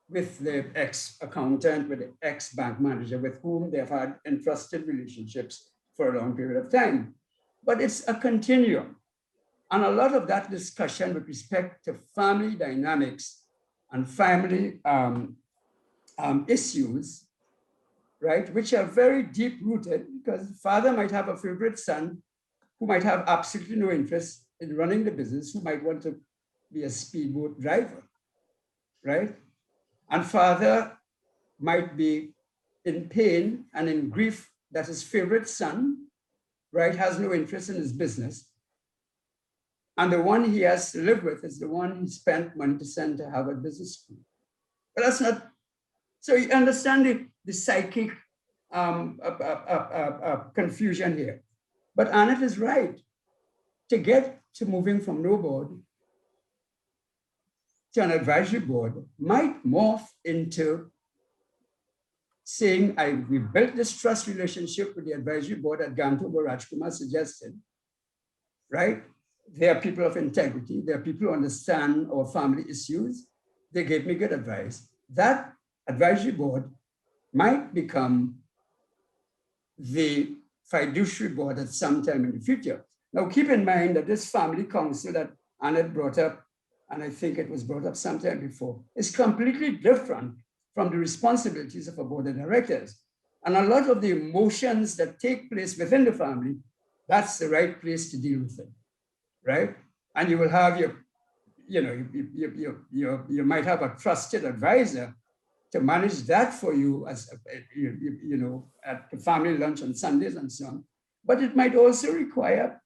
with the ex-accountant, with the ex-bank manager, with whom they've had entrusted relationships for a long period of time. But it's a continuum. And a lot of that discussion with respect to family dynamics and family issues, right, which are very deep-rooted, because the father might have a favorite son who might have absolutely no interest in running the business, who might want to be a speedboat driver, right? And father might be in pain and in grief that his favorite son, right, has no interest in his business. And the one he has to live with is the one he spent money to send to Harvard Business School. But that's not, so you understand the psychic confusion here. But Annette is right. To get to moving from no board to an advisory board might morph into saying, we built this trust relationship with the advisory board that Ganteaume or Rajkumar suggested, right? They are people of integrity. They are people who understand our family issues. They gave me good advice. That advisory board might become the fiduciary board at some time in the future. Now, keep in mind that this family council that Annette brought up, and I think it was brought up sometime before, is completely different from the responsibilities of a board of directors. And a lot of the emotions that take place within the family, that's the right place to deal with it, right? And you will have your, you might have a trusted advisor to manage that for you as, at the family lunch on Sundays and so on. But it might also require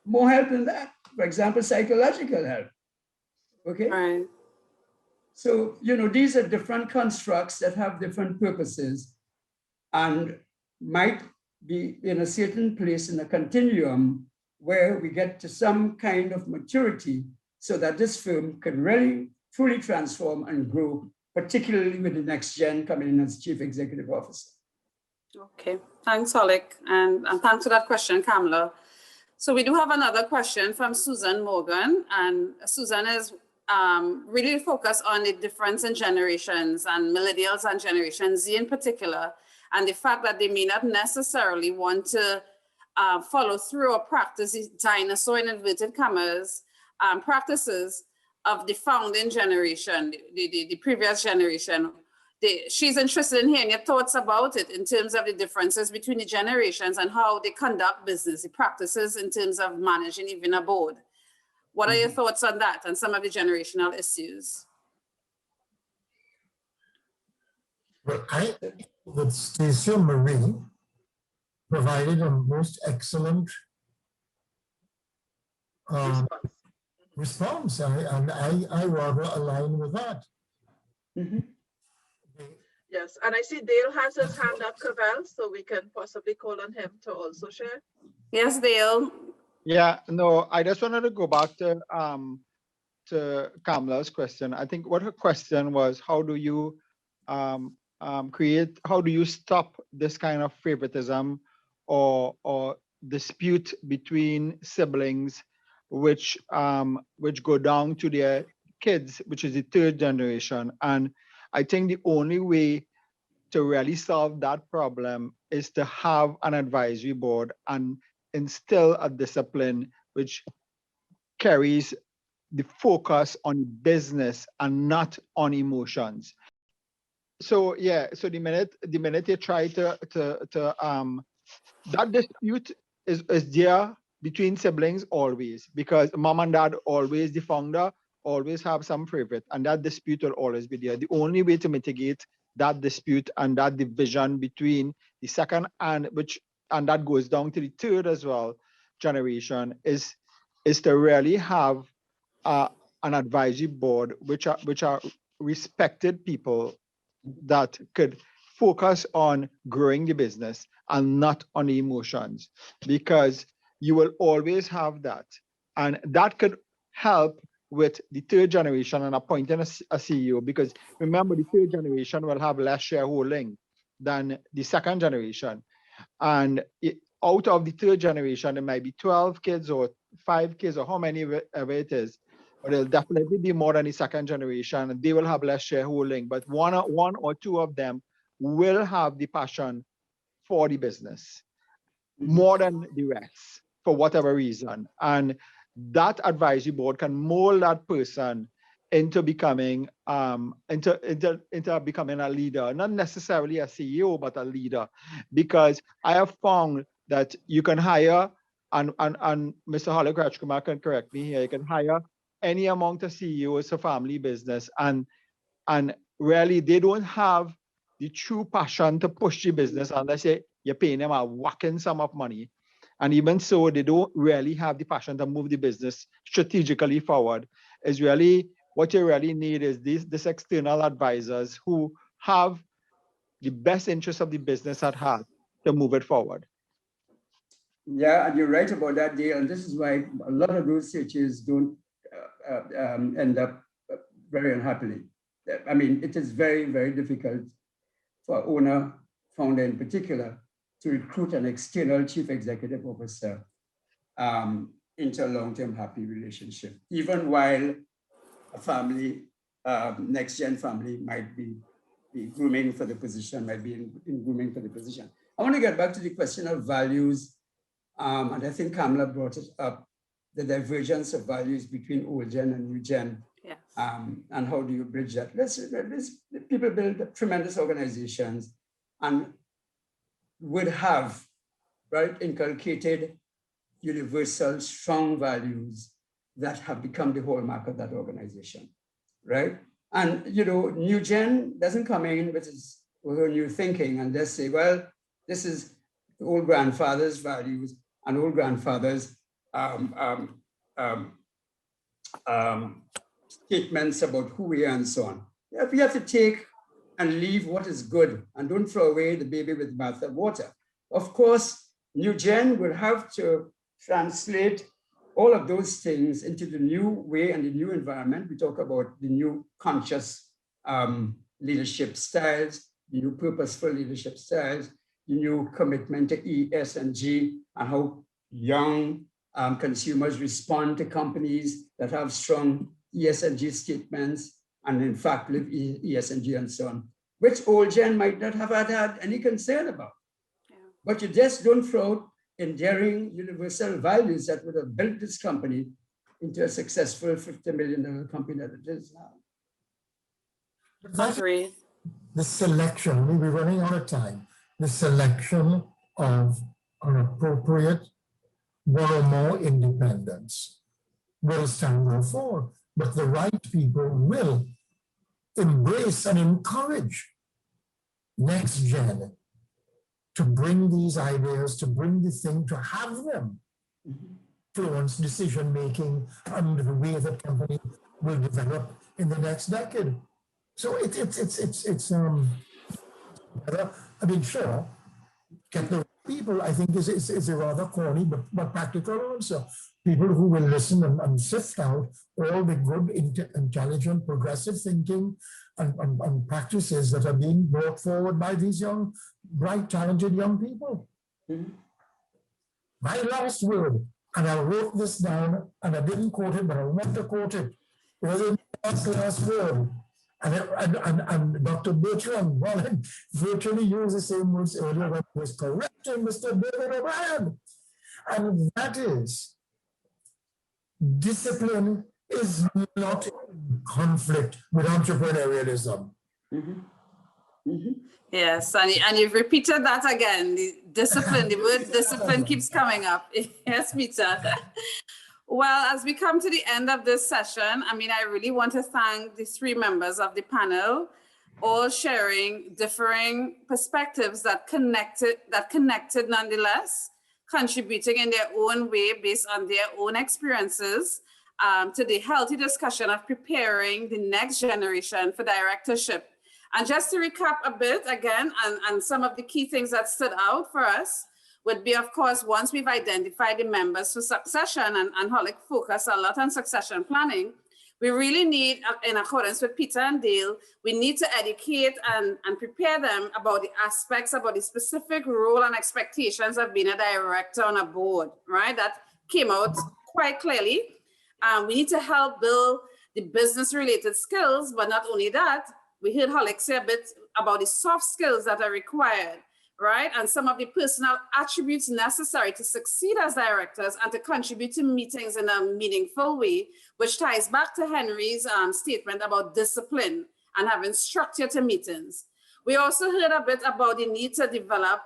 more help than that. For example, psychological help, okay? Right. So, these are different constructs that have different purposes and might be in a certain place in a continuum where we get to some kind of maturity so that this firm can really truly transform and grow, particularly with the next gen coming in as chief executive officer. Okay, thanks, Hollick, and thanks for that question, Kamala. So we do have another question from Susan Morgan, and Susan is really focused on the difference in generations and millennials and Generation Z in particular, and the fact that they may not necessarily want to follow through or practice the dinosaur in inverted commas practices of the founding generation, the previous generation. She's interested in hearing your thoughts about it in terms of the differences between the generations and how they conduct business, the practices in terms of managing even a board. What are your thoughts on that and some of the generational issues? Well, I think that Stacia Marie provided a most excellent response, and I rather align with that. Mm-hmm. Yes, and I see Dale has his hand up, Cavell, so we can possibly call on him to also share. Yes, Dale. Yeah, no, I just wanted to go back to Kamala's question. I think what her question was, how do you how do you stop this kind of favoritism or dispute between siblings which go down to their kids, which is the third generation? And I think the only way to really solve that problem is to have an advisory board and instill a discipline which carries the focus on business and not on emotions. So yeah, so the minute you try to that dispute is there between siblings always, because mom and dad always, the founder always have some favorite, and that dispute will always be there. The only way to mitigate that dispute and that division between the second and that goes down to the third as well generation is to really have an advisory board which are respected people that could focus on growing the business and not on the emotions, because you will always have that, and that could help with the third generation and appointing a CEO, because remember, the third generation will have less shareholding than the second generation. And out of the third generation, there might be 12 kids or 5 kids or how many ever it is, but it'll definitely be more than the second generation. They will have less shareholding, but one or two of them will have the passion for the business more than the rest for whatever reason. And that advisory board can mold that person into becoming into becoming a leader, not necessarily a CEO, but a leader. Because I have found that you can hire, and Mr. Hollick Rajkumar can correct me here, you can hire any amount of CEOs for family business, and really they don't have the true passion to push the business unless you're paying them a whacking sum of money. And even so, they don't really have the passion to move the business strategically forward. Is really what you really need is this external advisors who have the best interest of the business at heart to move it forward. Yeah, and you're right about that, Dale. And this is why a lot of those searches don't end up very unhappily. I mean, it is very, very difficult for owner, founder in particular, to recruit an external chief executive officer into a long-term happy relationship, even while a family, next-gen family might be grooming for the position, might be in grooming for the position. I want to get back to the question of values. And I think Kamala brought it up, the divergence of values between old gen and new gen. Yes. And how do you bridge that? People build tremendous organizations and would have, right, inculcated universal, strong values that have become the hallmark of that organization, right? And, you know, new gen doesn't come in with her new thinking and just say, well, this is the old grandfather's values and old grandfather's statements about who we are and so on. Yeah, we have to take and leave what is good and don't throw away the baby with bath of water. Of course, new gen will have to translate all of those things into the new way and the new environment. We talk about the new conscious leadership styles, the new purposeful leadership styles, the new commitment to E, S, and G, and how young consumers respond to companies that have strong ESG statements and in fact live ESG and so on, which old gen might not have had any concern about. Yeah. But you just don't throw out enduring universal values that would have built this company into a successful $50 million company that it is now. Agree. The selection, we're running out of time, the selection of an appropriate one or more independence will stand or fall, but the right people will embrace and encourage next gen to bring these ideas, to bring the thing, to have them influence decision-making and the way the company will develop in the next decade. So I mean, sure, get the people, I think is a rather corny but practical answer. People who will listen and sift out all the good, intelligent, progressive thinking and practices that are being brought forward by these young, bright, talented young people. Mm-hmm. My last word, and I wrote this down, and I didn't quote it, but I want to quote it. It was in the last word. And Dr. Bertrand Hollick virtually used the same words earlier when he was correcting Mr. David O'Brien. And that is, discipline is not in conflict with entrepreneurialism. Mm-hmm. Mm-hmm. Yes, and you've repeated that again. The discipline, the word discipline keeps coming up. Yes, Peter. Well, as we come to the end of this session, I mean, I really want to thank the three members of the panel, all sharing differing perspectives that connected nonetheless, contributing in their own way based on their own experiences to the healthy discussion of preparing the next generation for directorship. And just to recap a bit again, and some of the key things that stood out for us would be, of course, once we've identified the members for succession, and Hollick focused a lot on succession planning, we really need, in accordance with Peter and Dale, we need to educate and prepare them about the aspects, about the specific role and expectations of being a director on a board, right? That came out quite clearly. We need to help build the business-related skills, but not only that, we heard Hollick say a bit about the soft skills that are required, right? And some of the personal attributes necessary to succeed as directors and to contribute to meetings in a meaningful way, which ties back to Henry's statement about discipline and having structure to meetings. We also heard a bit about the need to develop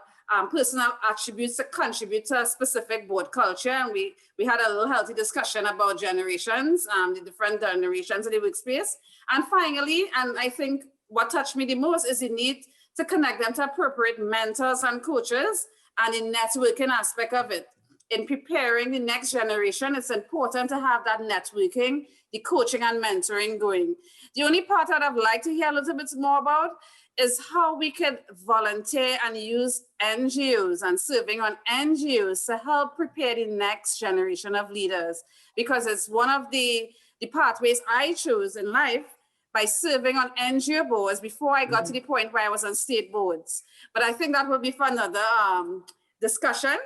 personal attributes to contribute to a specific board culture. And we had a little healthy discussion about generations, the different generations in the workspace. And finally, and I think what touched me the most is the need to connect them to appropriate mentors and coaches and the networking aspect of it. In preparing the next generation, it's important to have that networking, the coaching and mentoring going. The only part that I'd like to hear a little bit more about is how we could volunteer and use NGOs and serving on NGOs to help prepare the next generation of leaders, because it's one of the pathways I chose in life by serving on NGO boards before I got to the point where I was on state boards. But I think that will be for another discussion.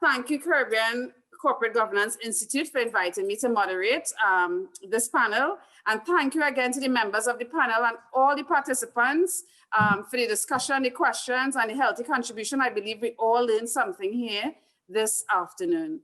Thank you, Caribbean Corporate Governance Institute for inviting me to moderate this panel. And thank you again to the members of the panel and all the participants for the discussion, the questions, and the healthy contribution. I believe we all learned something here this afternoon.